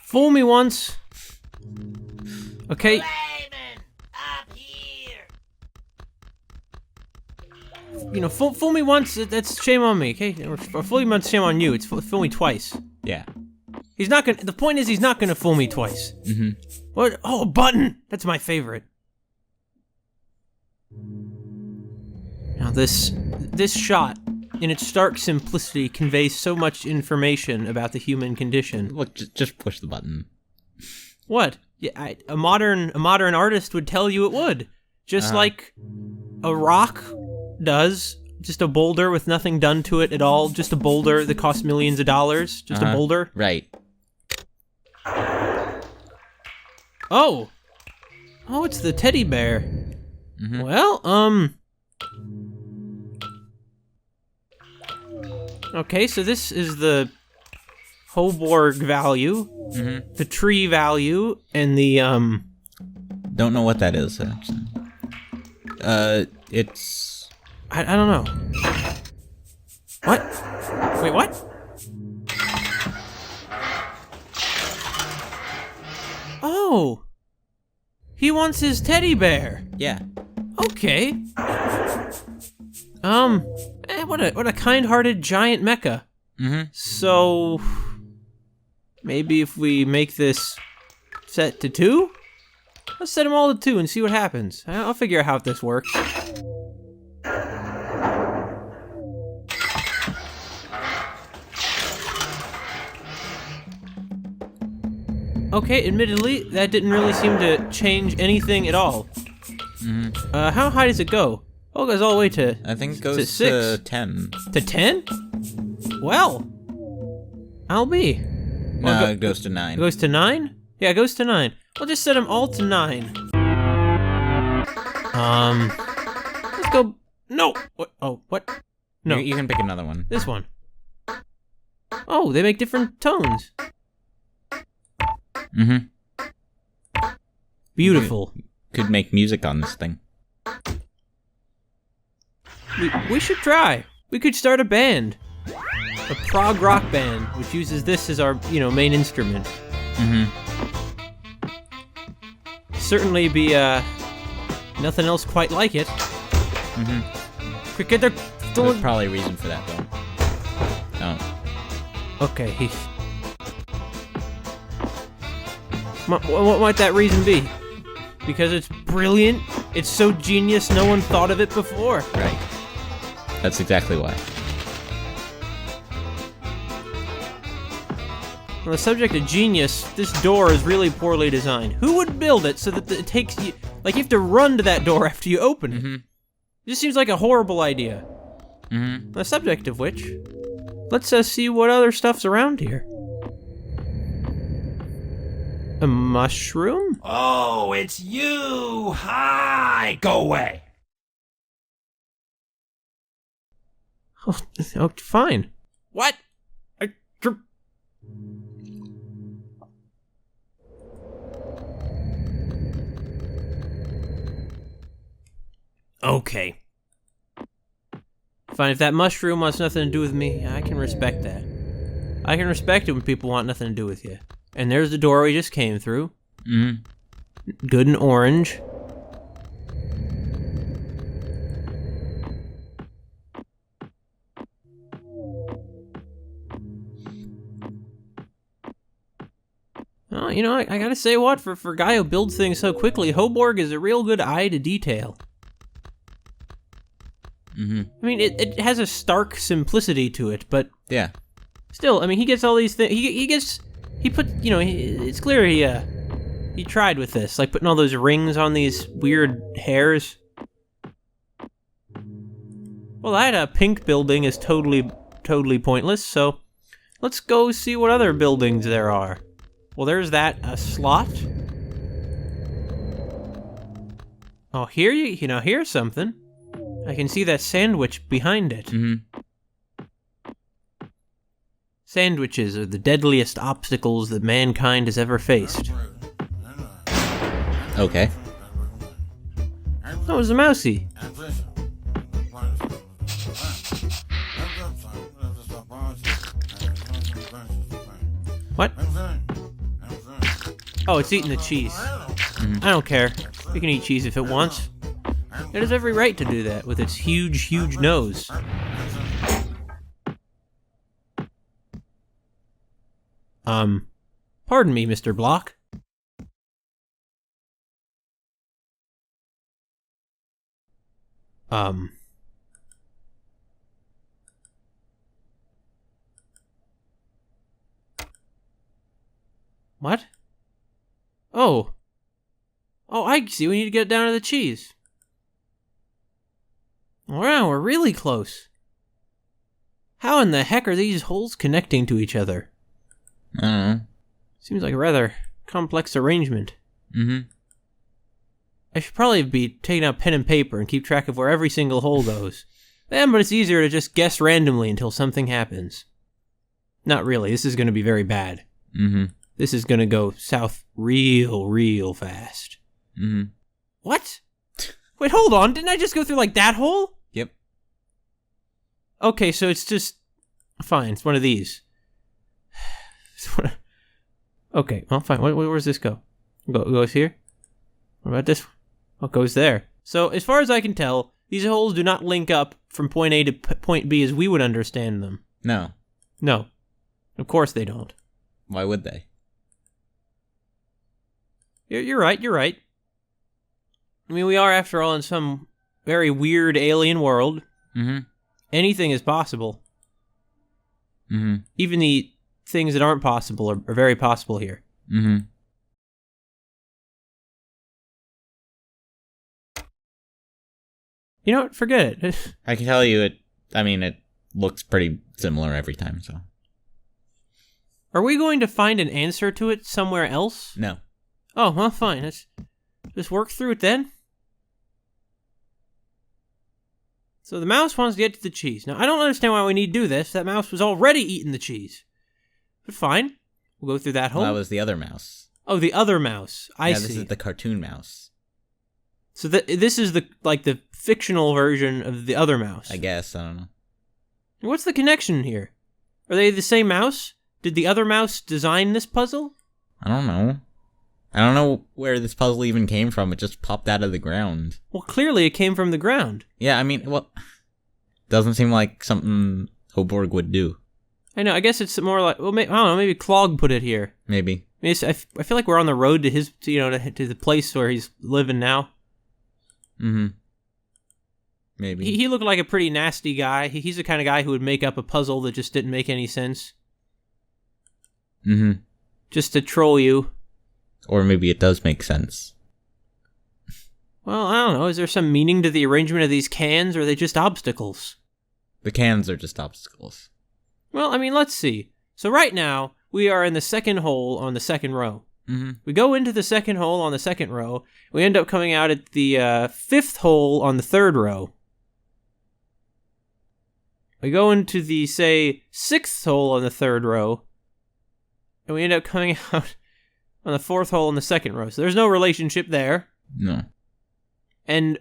Fool me once. Okay. Klaymen, up here. You know, fool me once, that's shame on me, okay? Or fool me once, shame on you. It's fool me twice. Yeah. He's not gonna, the point is he's not gonna fool me twice. Mm-hmm. What? Oh, a button! That's my favorite. Now this shot, in its stark simplicity, conveys so much information about the human condition. Look, just push the button. What? Yeah, a modern artist would tell you it would. Just like a rock does. Just a boulder with nothing done to it at all. Just a boulder that costs millions of dollars. Just a boulder. Right. Oh! Oh, it's the teddy bear. Mm-hmm. Well, okay, so this is the Hoborg value, the tree value, and the, Don't know what that is, actually. It's... I don't know. What? Wait, what? Oh! He wants his teddy bear. Yeah. Okay. What a kind-hearted giant mecha. Mm-hmm. So, maybe if we make this set to 2? Let's set them all to 2 and see what happens. I'll figure out how this works. Okay, admittedly, that didn't really seem to change anything at all. Mm-hmm. How high does it go? Oh, it goes all the way to... I think it goes to 6. 10. To 10? Well, I'll be. No, it goes to 9. It goes to 9? Yeah, it goes to 9. We'll just set them all to 9. Let's go... No! What? Oh, what? No. You can pick another one. This one. Oh, they make different tones. Mm-hmm. Beautiful. Could make music on this thing. We should try. We could start a band. A prog rock band, which uses this as our, main instrument. Mm-hmm. Certainly be, nothing else quite like it. Mm-hmm. Cricket, they're There's probably a reason for that, though. Oh. Okay. What might that reason be? Because it's brilliant? It's so genius no one thought of it before. Right. That's exactly why. On the subject of genius, this door is really poorly designed. Who would build it so that it takes you... Like, you have to run to that door after you open it. Mm-hmm. It just seems like a horrible idea. Mm-hmm. On the subject of which, let's see what other stuff's around here. A mushroom? Oh, it's you! Hi! Go away! Oh, fine. What? Okay. Fine, if that mushroom wants nothing to do with me, I can respect that. I can respect it when people want nothing to do with you. And there's the door we just came through. Mm-hmm. Good and orange. Oh, I gotta say what, for a guy who builds things so quickly, Hoborg is a real good eye to detail. Mm-hmm. I mean, it has a stark simplicity to it, but... Yeah. Still, I mean, he gets all these things. He put, it's clear he tried with this, like putting all those rings on these weird hairs. Well, that pink building is totally pointless, so let's go see what other buildings there are. Well, there's that slot. Oh, here's something. I can see that sandwich behind it. Sandwiches are the deadliest obstacles that mankind has ever faced. Okay. Oh, it was a mousey. What? Oh, it's eating the cheese. I don't care. It can eat cheese if it wants. It has every right to do that with its huge, huge nose. Pardon me, Mr. Block. What? Oh. Oh, I see. We need to get down to the cheese. Wow, we're really close. How in the heck are these holes connecting to each other? I don't know. Seems like a rather complex arrangement. Mm-hmm. I should probably be taking out pen and paper and keep track of where every single hole goes. But it's easier to just guess randomly until something happens. Not really. This is going to be very bad. Mm-hmm. This is going to go south real fast. Mm-hmm. What? Wait, hold on. Didn't I just go through like that hole? Yep. Okay, so it's just... Fine, it's one of these. Okay, well, fine. Where does this go? Goes here? What about this one? Oh, it goes there. So, as far as I can tell, these holes do not link up from point A to point B as we would understand them. No. No. Of course they don't. Why would they? You're right. I mean, we are, after all, in some very weird alien world. Mm-hmm. Anything is possible. Mm-hmm. Even the things that aren't possible are very possible here. Mm-hmm. You know what? Forget it. I can tell you it looks pretty similar every time, so. Are we going to find an answer to it somewhere else? No. Oh, well, fine. Let's just work through it then. So the mouse wants to get to the cheese. Now, I don't understand why we need to do this. That mouse was already eating the cheese. But fine. We'll go through that hole. Well, that was the other mouse. Oh, the other mouse. I see. This is the cartoon mouse. So this is the fictional version of the other mouse. I guess. I don't know. What's the connection here? Are they the same mouse? Did the other mouse design this puzzle? I don't know. I don't know where this puzzle even came from. It just popped out of the ground. Well, clearly it came from the ground. Yeah, I mean, well, doesn't seem like something Hoborg would do. I know. I guess it's more like, well, I don't know. Maybe Klogg put it here. Maybe. I feel like we're on the road to his, to the place where he's living now. Mm-hmm. Maybe. He looked like a pretty nasty guy. He's the kind of guy who would make up a puzzle that just didn't make any sense. Mm-hmm. Just to troll you. Or maybe it does make sense. Well, I don't know. Is there some meaning to the arrangement of these cans, or are they just obstacles? The cans are just obstacles. Well, I mean, let's see. So right now, we are in the second hole on the second row. Mm-hmm. We go into the second hole on the second row. We end up coming out at the fifth hole on the third row. We go into the, say, sixth hole on the third row. And we end up coming out on the fourth hole in the second row. So there's no relationship there. No. And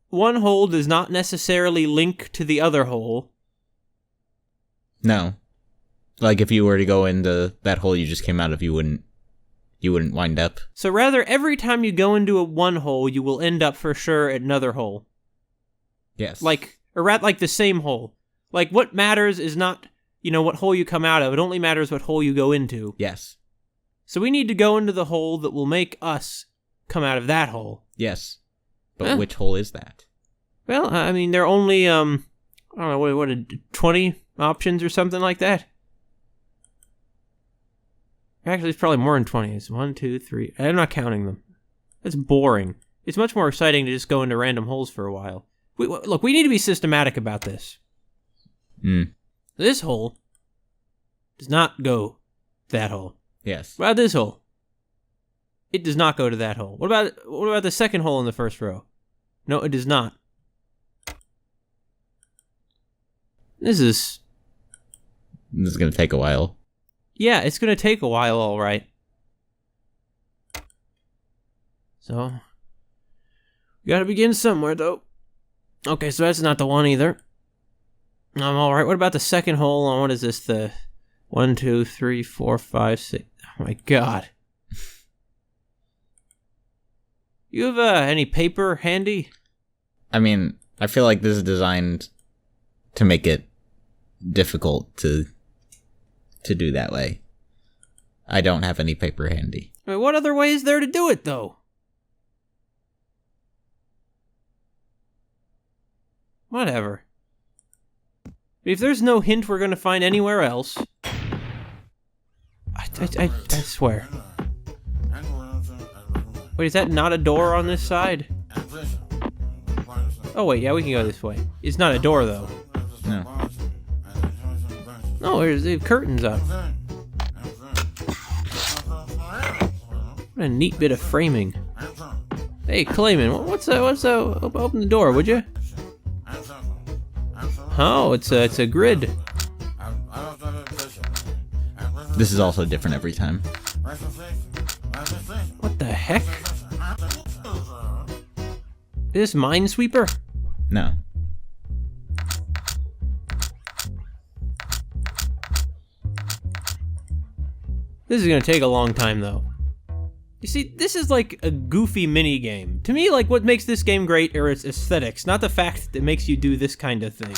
one hole does not necessarily link to the other hole. No. Like if you were to go into that hole you just came out of, you wouldn't wind up. So rather, every time you go into one hole, you will end up for sure at another hole. Yes. Like the same hole. Like, what matters is not, what hole you come out of. It only matters what hole you go into. Yes. So we need to go into the hole that will make us come out of that hole. Yes. But which hole is that? Well, I mean, there are only, I don't know, what 20 options or something like that? Actually, it's probably more than 20. It's 1, 2, 3. I'm not counting them. That's boring. It's much more exciting to just go into random holes for a while. Look, we need to be systematic about this. This hole does not go that hole. Yes. What about this hole? It does not go to that hole. What about the second hole in the first row? No, it does not. This is gonna take a while. Yeah, it's gonna take a while, all right. So, we gotta begin somewhere, though. Okay, so that's not the one either. I'm all right. What about the second hole on, what is this, the 1, 2, 3, 4, 5, 6? Oh my god. You have any paper handy? I mean, I feel like this is designed to make it difficult to do that way. I don't have any paper handy. I mean, what other way is there to do it, though? Whatever. If there's no hint we're gonna find anywhere else... I swear. Wait, is that not a door on this side? Oh wait, yeah, we can go this way. It's not a door, though. No. No, there's the curtains up. What a neat bit of framing. Hey, Klaymen, what's open the door, would you? Oh, it's a grid. This is also different every time. What the heck? Is this Minesweeper? No. This is gonna take a long time, though. You see, this is like a goofy mini game. To me, like, what makes this game great are its aesthetics, not the fact that it makes you do this kind of thing.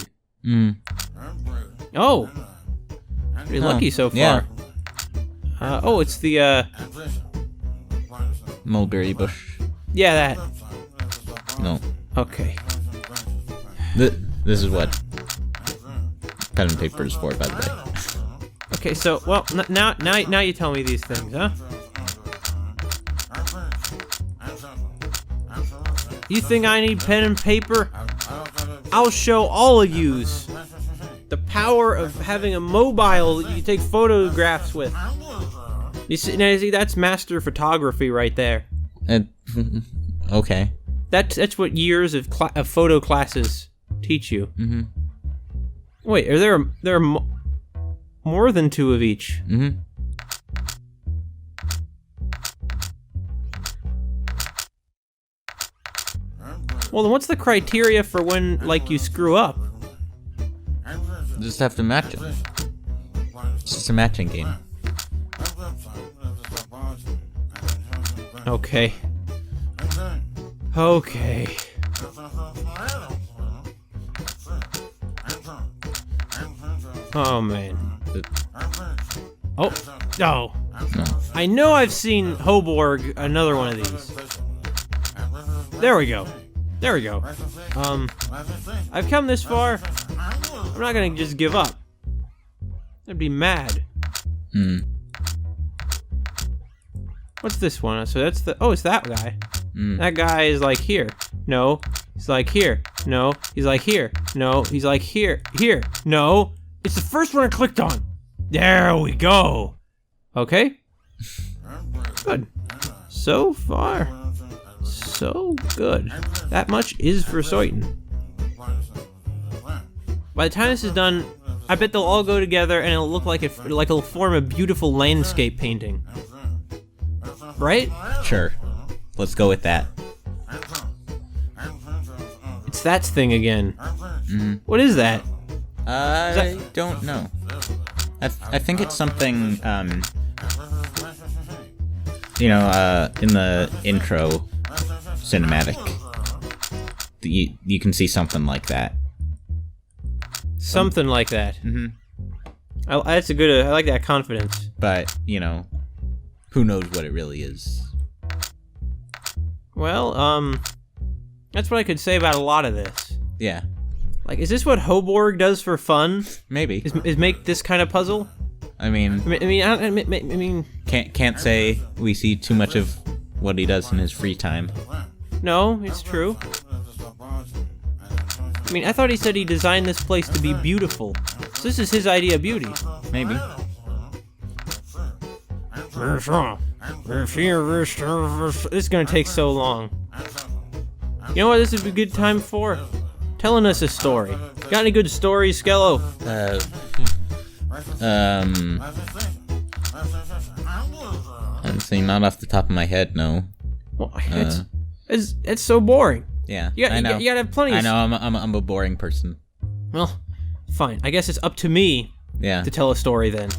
Oh! Pretty lucky so far. Yeah. Oh, it's the, Mulberry bush. Yeah, that. No. Okay. This is what pen and paper is for, by the way. Okay, so, well, now you tell me these things, huh? You think I need pen and paper? I'll show all of yous the power of having a mobile that you can take photographs with. You see, that's master photography right there. Okay. That's what years of photo classes teach you. Mm-hmm. Wait, are there more than two of each? Mm-hmm. Well, then what's the criteria for when, like, you screw up? Just have to match them. It's just a matching game. Okay. Okay. Oh, man. Oh. No. I know I've seen Hoborg, another one of these. There we go. There we go. I've come this far. I'm not gonna just give up. I'd be mad. What's this one? So that's the... Oh, it's that guy. That guy is like here. No. He's like here. No. He's like here. No. He's like here. Here. No. It's the first one I clicked on. There we go. Okay. Good. So far, so good. That much is for certain. By the time this is done, I bet they'll all go together and it'll look like it'll form a beautiful landscape painting. Right? Sure. Let's go with that. It's that thing again. What is that? I don't know. I think it's something, in the intro cinematic, you can see something like that. Something like that. That's a good, I like that confidence. But, who knows what it really is. Well, that's what I could say about a lot of this. Yeah. Like, is this what Hoborg does for fun? Maybe. Is make this kind of puzzle? I mean, can't say we see too much of what he does in his free time. No, it's true. I mean, I thought he said he designed this place to be beautiful. So this is his idea of beauty. Maybe. This is gonna take so long. You know what this is a good time for? Telling us a story. Got any good stories, Skello? Honestly, not off the top of my head, no. Well, it's so boring. Yeah, I know. You gotta have plenty. I know. I'm a boring person. Well, fine. I guess it's up to me. Yeah. To tell a story then.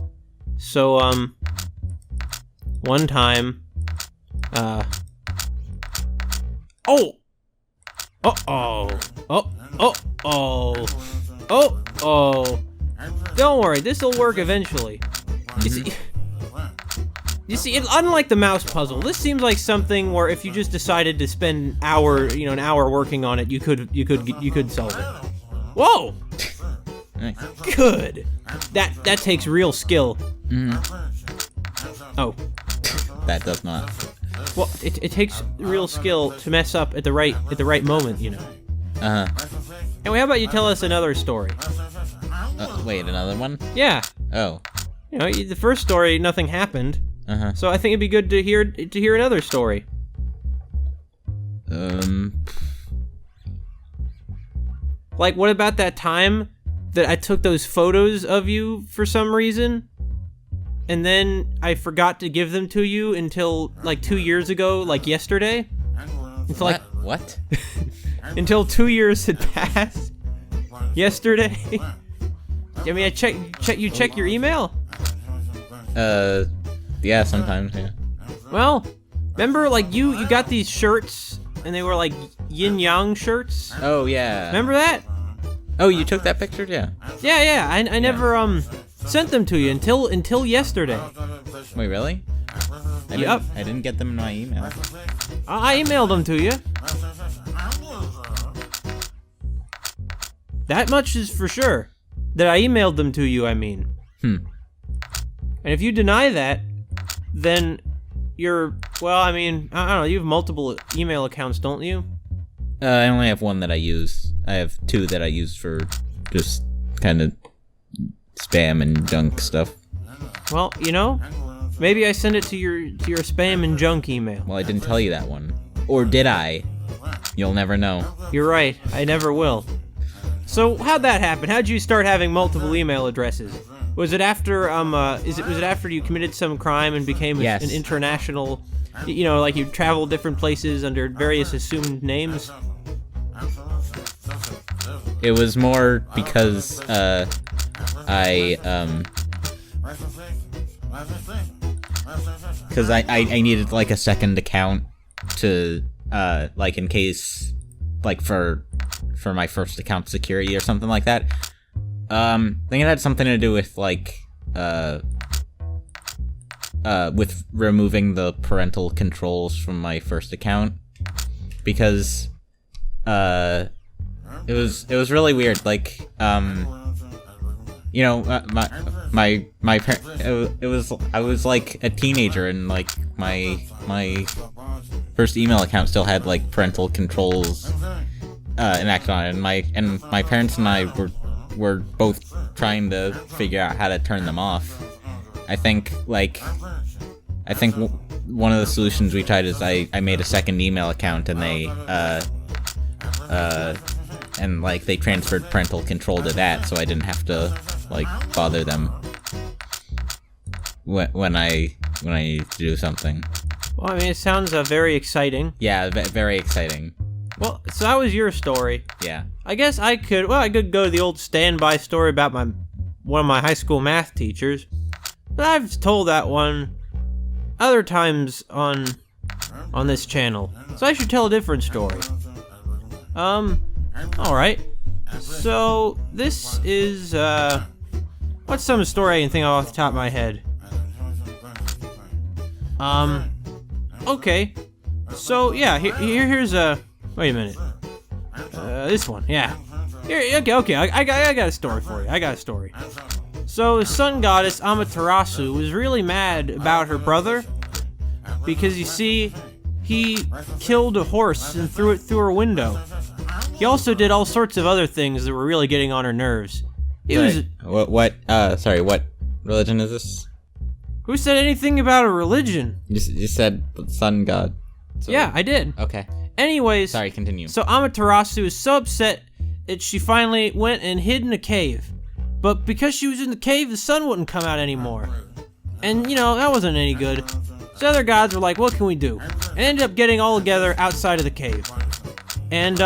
So one time, Don't worry, this'll work eventually. You see, unlike the mouse puzzle, this seems like something where if you just decided to spend an hour working on it, you could solve it. Whoa! Nice. Good. That takes real skill. Oh. That does not. Well, it takes real skill to mess up at the right moment, you know. Anyway, how about you tell us another story? Wait, another one? Yeah. Oh. You know, the first story, nothing happened. So I think it'd be good to hear another story. Like, what about that time that I took those photos of you for some reason, and then I forgot to give them to you until like 2 years ago, like yesterday? Until What? until 2 years had passed. Yesterday. I mean, you check your email? Yeah, sometimes, yeah. Well, remember, like, you got these shirts, and they were, like, yin-yang shirts? Oh, yeah. Remember that? Oh, you took that picture? Yeah. Yeah, I never, sent them to you until yesterday. Wait, really? Yep. I didn't get them in my email. I emailed them to you. That much is for sure. That I emailed them to you, I mean. And if you deny that, then you're, well, I mean, I don't know, you have multiple email accounts, don't you? I only have one that I use. I have two that I use for just kind of spam and junk stuff. Well, you know, maybe I send it to your spam and junk email. Well, I didn't tell you that one. Or did I? You'll never know. You're right, I never will. So, how'd that happen? How'd you start having multiple email addresses? Was it after was it after you committed some crime and became Yes. an international, you know, like you traveled different places under various assumed names? It was more because I needed like a second account to like in case, like for my first account security or something like that. I think it had something to do with like with removing the parental controls from my first account, because it was really weird. Like you know, I was like a teenager, and like my first email account still had like parental controls enacted on it, and my parents and I were both trying to figure out how to turn them off. I think one of the solutions we tried is I made a second email account, and they and like they transferred parental control to that, so I didn't have to like bother them when I need to do something. Well, I mean, it sounds very exciting. Yeah, very exciting. Well, so that was your story. Yeah. I guess I could go to the old standby story about one of my high school math teachers. But I've told that one other times on this channel, so I should tell a different story. Alright. So, this is, what's some story I can think of off the top of my head? Okay. So, yeah, here's wait a minute. This one, yeah. Okay, I got a story for you. I got a story. So, the sun goddess Amaterasu was really mad about her brother, because you see, he killed a horse and threw it through her window. He also did all sorts of other things that were really getting on her nerves. What religion is this? Who said anything about a religion? You said sun god. So, Yeah, I did. Okay. Anyways, Sorry, continue. so Amaterasu is so upset that she finally went and hid in a cave. But because she was in the cave, the sun wouldn't come out anymore. And, that wasn't any good. So other gods were like, what can we do? And ended up getting all together outside of the cave. And,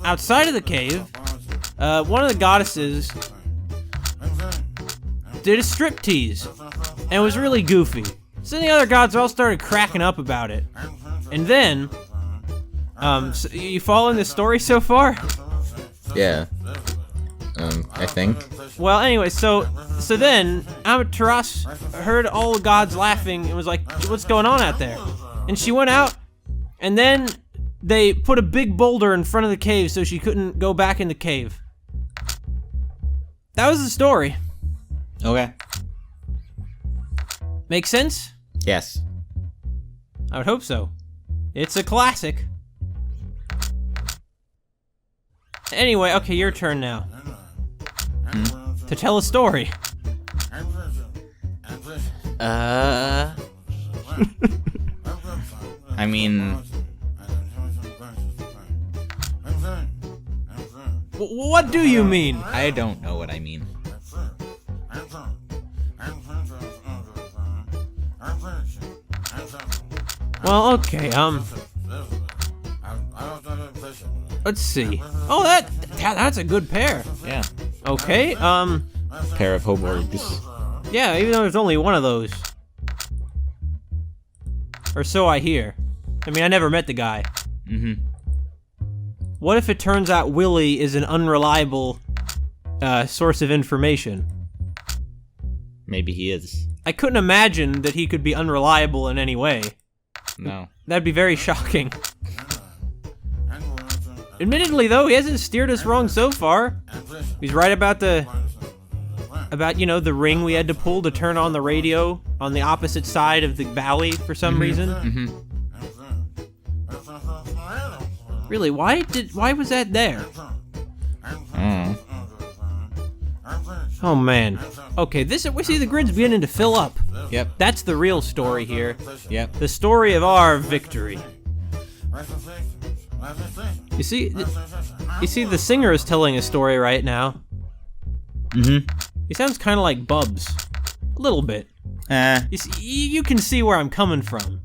outside of the cave, one of the goddesses did a striptease. And it was really goofy. So the other gods all started cracking up about it. And then, so you following this story so far? Yeah. I think. Well, anyway, so then Amaterasu heard all the gods laughing and was like, what's going on out there? And she went out, and then they put a big boulder in front of the cave so she couldn't go back in the cave. That was the story. Okay. Make sense? Yes. I would hope so. It's a classic. Anyway, okay, your turn now. To tell a story. I mean... What do you mean? I don't know what I mean. Well, okay, let's see. Oh, that's a good pair. Yeah. Okay, Pair of hoborgs. yeah, even though there's only one of those. Or so I hear. I mean, I never met the guy. Mm-hmm. What if it turns out Willie is an unreliable, source of information? Maybe he is. I couldn't imagine that he could be unreliable in any way. No. That'd be very shocking. Admittedly, though, he hasn't steered us wrong so far. He's right about the ring we had to pull to turn on the radio on the opposite side of the valley for some reason. Mm-hmm. Really, why was that there? Oh man. Okay, we see the grid's beginning to fill up. Yep. That's the real story here. Yep. The story of our victory. You see, the singer is telling a story right now. Mm-hmm. He sounds kind of like Bubs. A little bit. You see, you can see where I'm coming from.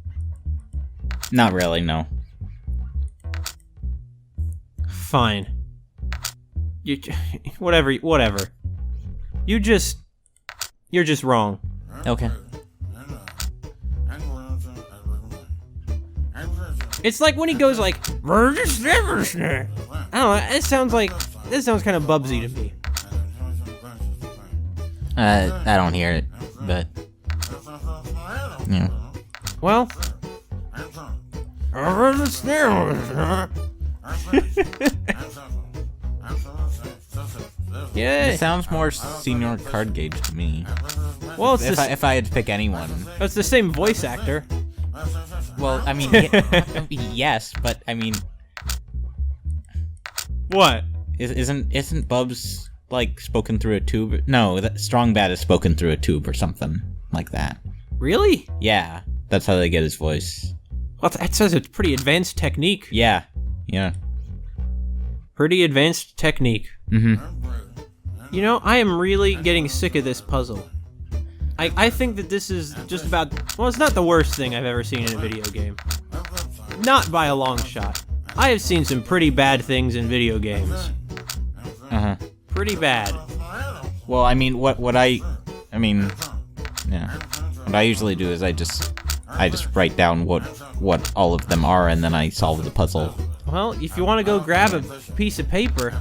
Not really, no. Fine. Whatever. You're just wrong. Okay. It's like when he goes like, I don't know, it sounds kind of Bubsy to me. I don't hear it, but... Yeah. Well... Yeah. It sounds more Senior Card Gauge to me. Well, it's If I had to pick anyone. it's the same voice actor. Well, I mean, yes, but I mean... What? Isn't Bubs, like, spoken through a tube? No, Strong Bad is spoken through a tube or something like that. Really? Yeah, that's how they get his voice. Well, that says it's pretty advanced technique. Yeah. Pretty advanced technique. Mm-hmm. I am really getting sick of this puzzle. I think that this is just about... Well, it's not the worst thing I've ever seen in a video game. Not by a long shot. I have seen some pretty bad things in video games. Uh-huh. Pretty bad. Well, I mean, what I usually do is I just write down what all of them are, and then I solve the puzzle. Well, if you want to go grab a piece of paper,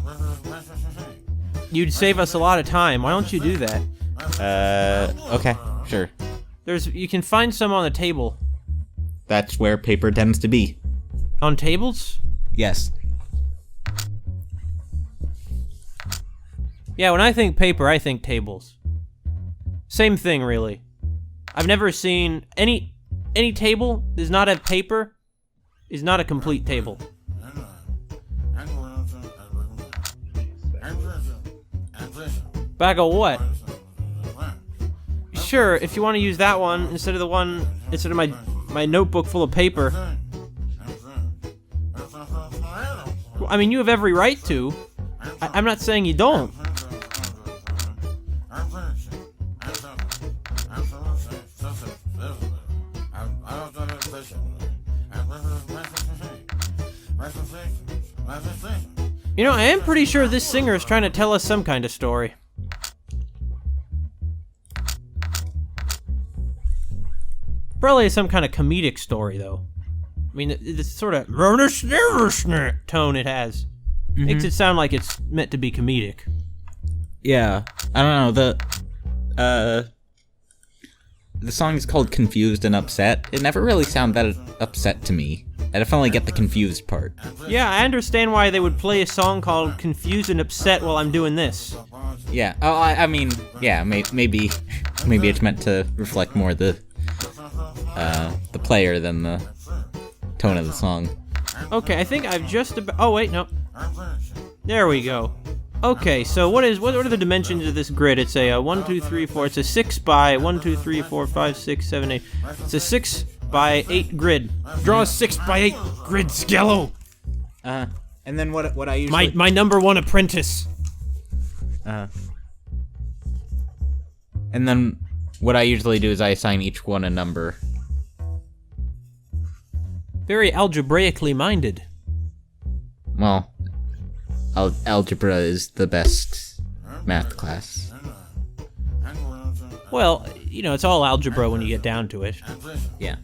you'd save us a lot of time. Why don't you do that? Okay, sure. You can find some on the table. That's where paper tends to be. On tables? Yes. Yeah, when I think paper, I think tables. Same thing, really. I've never seen any table that does not have paper is not a complete table. Bag of what? Sure, if you want to use that one instead of my notebook full of paper. Well, I mean, you have every right to. I'm not saying you don't. You know, I am pretty sure this singer is trying to tell us some kind of story. Probably some kind of comedic story, though. I mean, this sort of tone it has makes it sound like it's meant to be comedic. Yeah, I don't know, the song is called Confused and Upset. It never really sounded that upset to me. I definitely get the confused part. Yeah, I understand why they would play a song called Confused and Upset while I'm doing this. Yeah, I mean, yeah, maybe it's meant to reflect more the player than the tone of the song. Okay, I think I've just about... Oh, wait, no. There we go. Okay, so what are the dimensions of this grid? It's a 1, 2, 3, 4. It's a 6 by 1, 2, 3, 4, 5, 6, 7, 8. It's a 6 by 8 grid. Draw a 6 by 8 grid, Skello. And then what I usually... My number one apprentice. And then what I usually do is I assign each one a number. Very algebraically minded. Well, algebra is the best math class. Well, you know, it's all algebra when you get down to it. Yeah.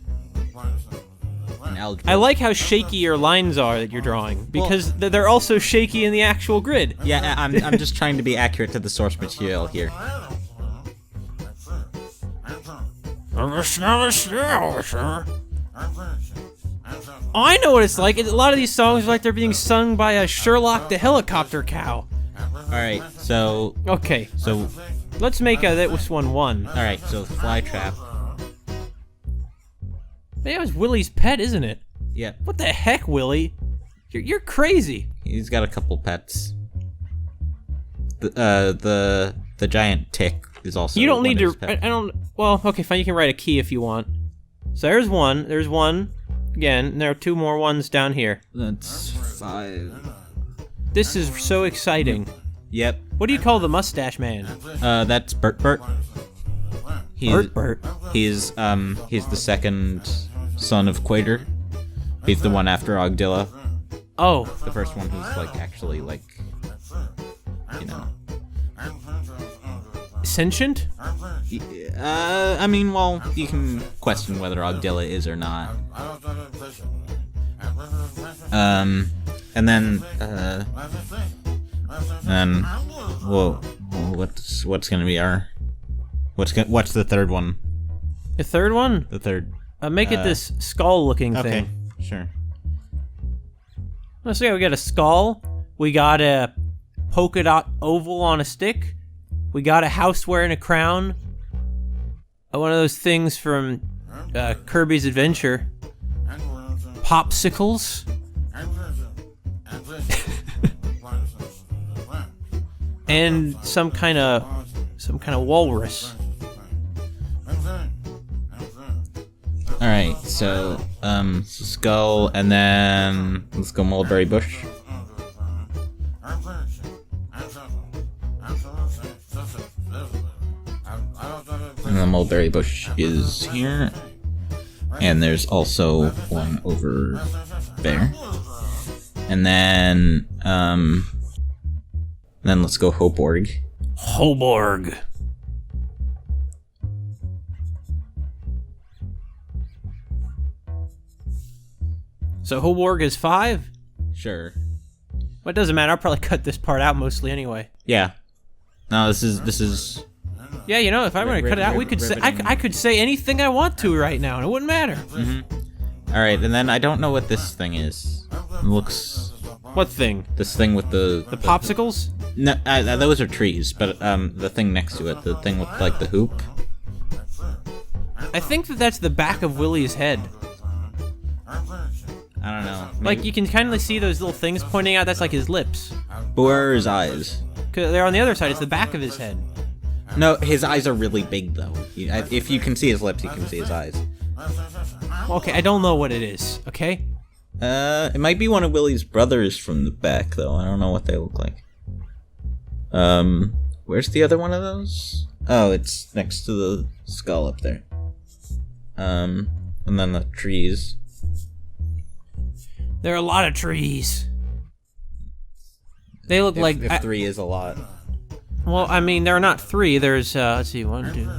And algebra. I like how shaky your lines are that you're drawing, because they're also shaky in the actual grid. Yeah, I'm just trying to be accurate to the source material here. I know what it's like. A lot of these songs are like they're being sung by a Sherlock the helicopter cow. Alright, so... Okay, So... let's make this one 1. Alright, so Flytrap. That was Willie's pet, isn't it? Yeah. What the heck, Willie? You're crazy. He's got a couple pets. The giant tick is also... You don't need to... pet. I don't... Well, okay, fine. You can write a key if you want. So there's one. There's one. Again, and there are 2 more ones down here. That's 5. This is so exciting. Yep. What do you call the mustache man? That's Bert. Bert. He's the second son of Quater. He's the one after Ogdilla. Oh. The first one who's, like, actually, like, you know... Sentient? I mean, well, you can question whether Ogdilla is or not. And then, well, what's gonna be our... What's the third one? The third one? The third... Make it this skull-looking thing. Okay, sure. Let's see, we got a skull. We got a polka dot oval on a stick. We got a house wearing a crown. One of those things from Kirby's Adventure. Popsicles. And some kind of walrus. Alright, so, skull, and then let's go mulberry bush. And the mulberry bush is here. And there's also one over there. And then let's go Hoborg. Hoborg. So Hoborg is 5? Sure. Well, it doesn't matter. I'll probably cut this part out mostly anyway. Yeah. No, this is. Yeah, you know, if I were to cut it out, we could say I could say anything I want to right now, and it wouldn't matter. All right, and then I don't know what this thing is. It looks. What thing? This thing with the popsicles? No, those are trees, but the thing next to it, the thing with like the hoop. I think that's the back of Willie's head. I don't know. Like, you can kind of see those little things pointing out. That's like his lips. But where are his eyes? 'Cause they're on the other side. It's the back of his head. No, his eyes are really big, though. If you can see his lips, you can see his eyes. Okay, I don't know what it is, okay? It might be one of Willie's brothers from the back, though. I don't know what they look like. Where's the other one of those? Oh, it's next to the skull up there. And then the trees. There are a lot of trees. They look like... If 3 is a lot. Well, I mean, there are not 3. There's, let's see, 1, 2...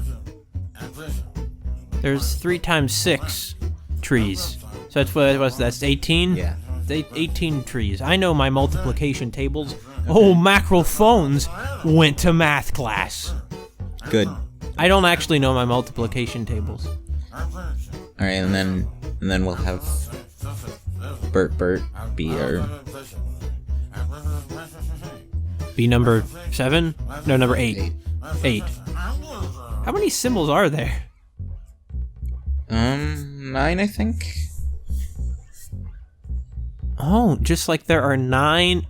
There's 3 times 6 trees. So that's 18? Yeah. 18 trees. I know my multiplication tables. Oh, mackerel phones went to math class. Good. I don't actually know my multiplication tables. Alright, and then we'll have Bert be our... Be number 7? No, number 8. 8. How many symbols are there? 9, I think. Oh, just like there are 9...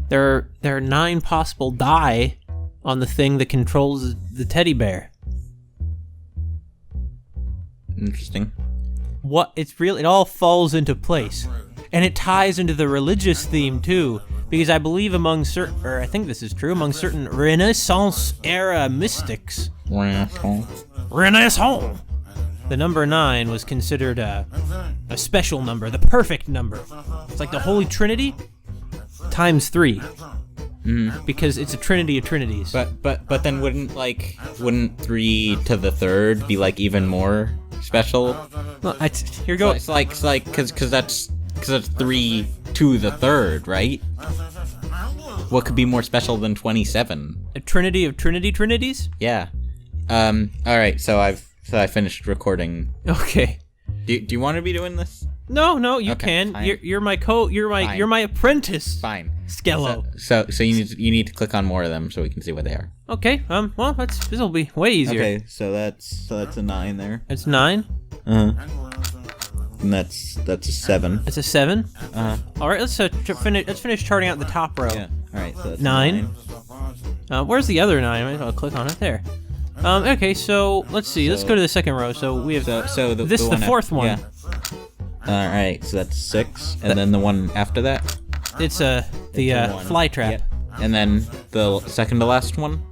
There are 9 possible die on the thing that controls the teddy bear. Interesting. It all falls into place. And it ties into the religious theme, too. Because I believe among certain Renaissance-era mystics... Renaissance! The number 9 was considered a special number, the perfect number. It's like the Holy Trinity times 3. Because it's a trinity of trinities. But then wouldn't 3 to the 3rd be like even more special? Well, here goes. It's like because that's 3 to the 3rd, right? What could be more special than 27? A trinity of trinities? Yeah. All right. So I finished recording. Okay. Do you want to be doing this? No, you Okay, can. fine. You're my apprentice. Fine. Skello. So you need to click on more of them so we can see what they are. Okay. Well, this'll be way easier. Okay. So that's a 9 there. It's 9. And that's a 7. It's a 7. All right. Let's finish charting out the top row. Yeah. All right. So that's 9. Where's the other 9? I might as well click on it there. Okay. So let's see. Let's go to the second row. So we have. So the this is the fourth one. Yeah. All right. So that's 6, and then the one after that. It's the fly trap. Yep. And then the second to last one.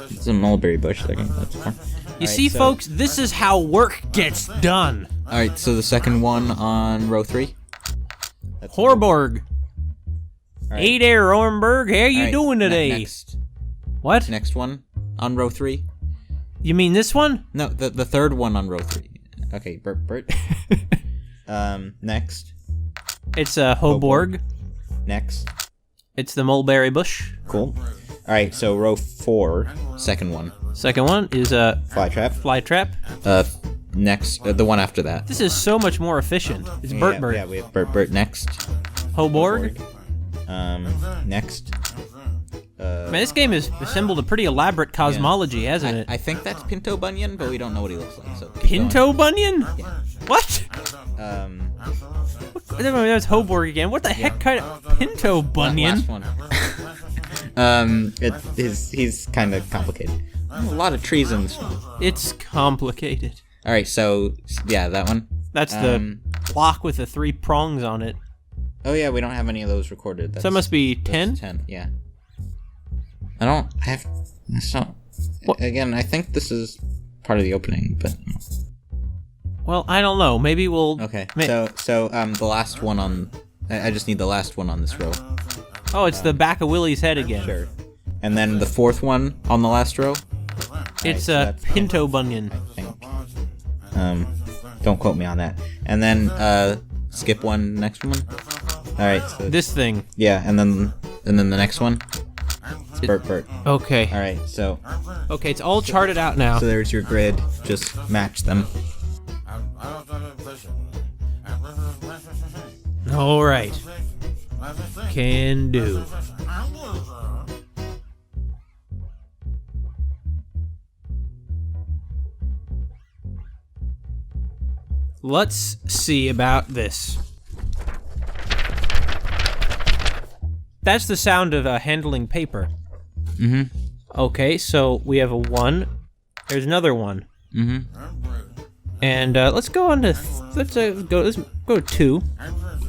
It's a mulberry bush. That's 4. You see, folks, this is how work gets done. All right. So the second one on row 3. That's Horborg. Right. Hey there, Hornberg. How you Right, doing today? Next What? one on row 3. You mean this one? No, the third one on row 3. Okay, Bert. Next. It's Hoborg. Next. It's the mulberry bush. Cool. All right, so row 4, second one. Second one is Fly trap. fly trap. Next, the one after that. This is so much more efficient. It's Bert. Yeah, we have Bert next. Hoborg. Next. Man, this game has assembled a pretty elaborate cosmology, hasn't it? I think that's Pinto Bunyan, but we don't know what he looks like. So keep Pinto Bunyan? Yeah. What? going. That's Hoborg again. What the heck kind of Pinto Bunyan? Last one. He's kind of complicated. A lot of trees in this one. It's complicated. All right, so yeah, that one. That's the block with the 3 prongs on it. Oh yeah, we don't have any of those recorded. So that must be 10? 10, yeah. That's not... What? Again, I think this is part of the opening, but... Well, I don't know. Maybe we'll... Okay, so the last one on... I just need the last one on this row. Oh, it's the back of Willie's head again. Sure. And then the 4th one on the last row? It's so that's Pinto Bunyan. I think. Don't quote me on that. And then, skip one, next one? Alright, so... This thing. Yeah, and then the next one? It's Bert. Okay. Alright, so... Okay, it's all charted out now. So there's your grid. Just match them. All right. Can do. Let's see about this. That's the sound of handling paper. Mm-hmm. Okay, so we have a 1. There's another 1. And let's go on to let's go to 2.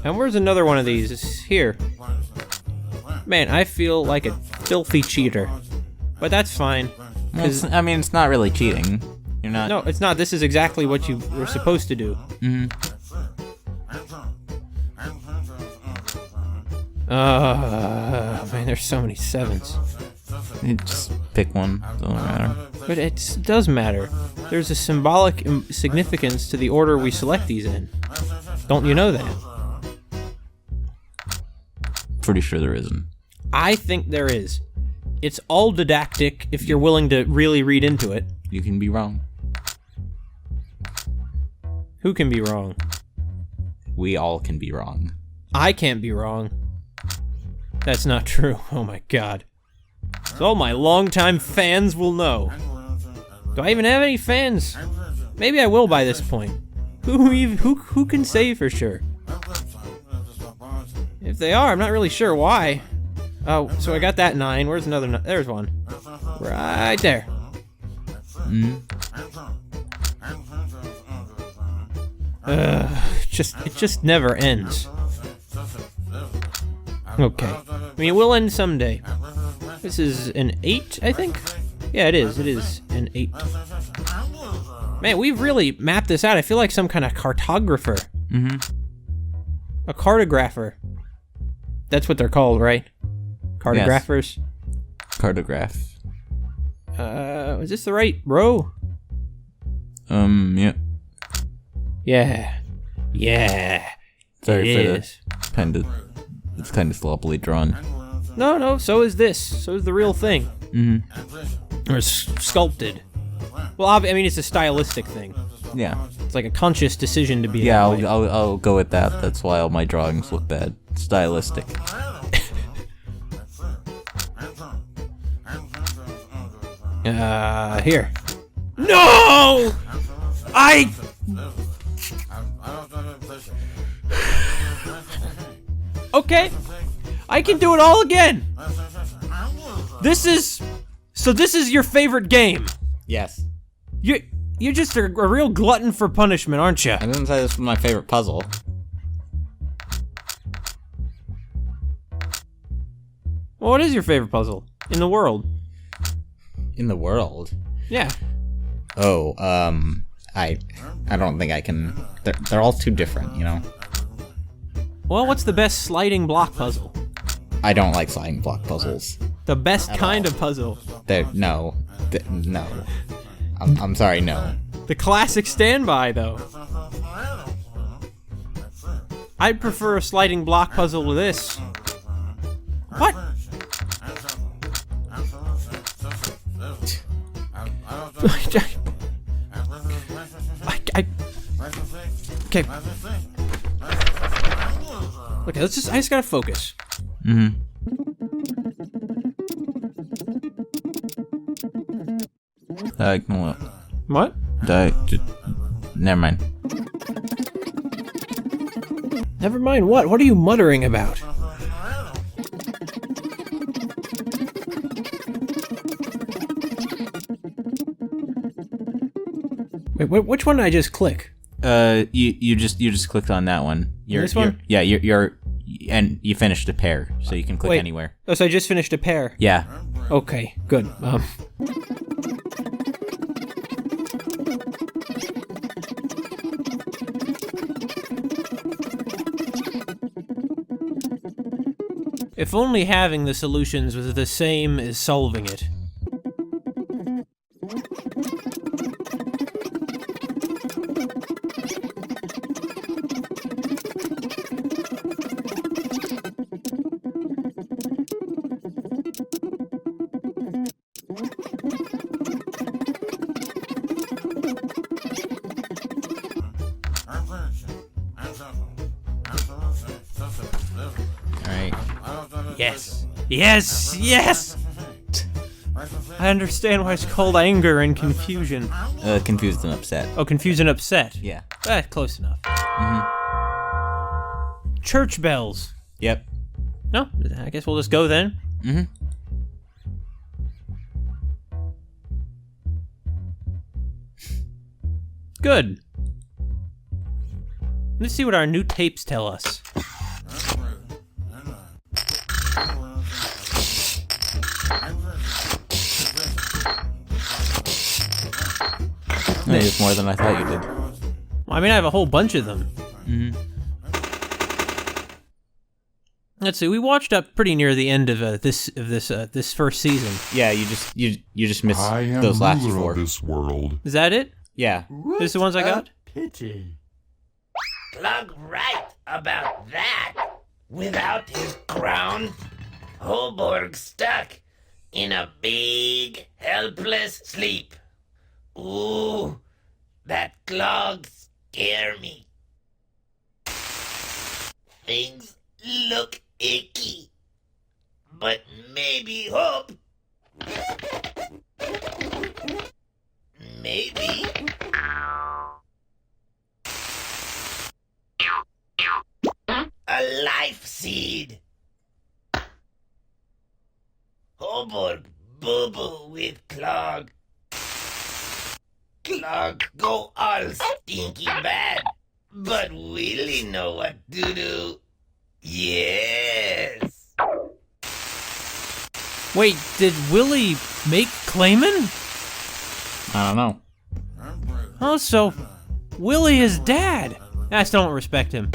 And where's another one of these? It's here. Man, I feel like a filthy cheater, but that's fine. Well, I mean, it's not really cheating. You're not. No, it's not. This is exactly what you were supposed to do. Man, there's so many 7s. You just pick one. Doesn't matter. But it does matter. There's a symbolic significance to the order we select these in. Don't you know that? Pretty sure there isn't. I think there is. It's all didactic if you're willing to really read into it. You can be wrong. Who can be wrong? We all can be wrong. I can't be wrong. That's not true. Oh my god. So all my longtime fans will know. Do I even have any fans? Maybe I will by this point. Who can say for sure? If they are, I'm not really sure why. Oh, so I got that 9. Where's another 9? There's one. Right there. It just never ends. Okay. I mean, it will end someday. This is an 8, I think? Yeah, it is. It is an 8. Man, we've really mapped this out. I feel like some kind of cartographer. A cartographer. That's what they're called, right? Cartographers? Yes. Cartograph. Is this the right row? Yeah. Yeah. Yeah. Sorry it for is. It's kind of sloppily drawn. No, so is this. So is the real thing. Or sculpted. Well, I mean, it's a stylistic thing. Yeah. It's like a conscious decision to be Yeah, that way. I'll go with that. That's why all my drawings look bad. Stylistic. Here. No! Okay. I can do it all again. This is your favorite game. Yes. You're just a real glutton for punishment, aren't you? I didn't say this was my favorite puzzle. Well, what is your favorite puzzle in the world? In the world? Yeah. Oh, I don't think I can. They're all too different, you know? Well, what's the best sliding block puzzle? I don't like sliding block puzzles. The best kind of puzzle. No. I'm sorry, no. The classic standby, though. I'd prefer a sliding block puzzle to this. What? Okay. Okay, I just gotta focus. No. What? Never mind. Never mind what? What are you muttering about? Wait, which one did I just click? You just clicked on that one. This one? You're and you finished a pair, so you can click anywhere. Oh, so I just finished a pair. Yeah. Okay, good. If only having the solutions was the same as solving it. Alright. Yes! Yes! Yes! I understand why it's called anger and confusion. Confused and upset. Oh, confused and upset. Yeah. Close enough. Church bells. Yep. No, I guess we'll just go then. Good. Let's see what our new tapes tell us. Maybe it's more than I thought you did. Well, I mean, I have a whole bunch of them. Mm-hmm. Let's see. We watched up pretty near the end of this first season. Yeah, you just missed I am those last ruler four. of this world. Is that it? Yeah. This is the ones I got? Pity. Klogg right about that. Without his crown, Holborg stuck in a big, helpless sleep. Ooh, that Klogg scare me. Things look icky, but maybe hope. Maybe. A life seed. Holborg boo-boo with Klogg. Klogg go all stinky bad, but Willie know what to do. Yes. Wait, did Willie make Klaymen? I don't know. Oh, so Willie is dad. I still don't respect him.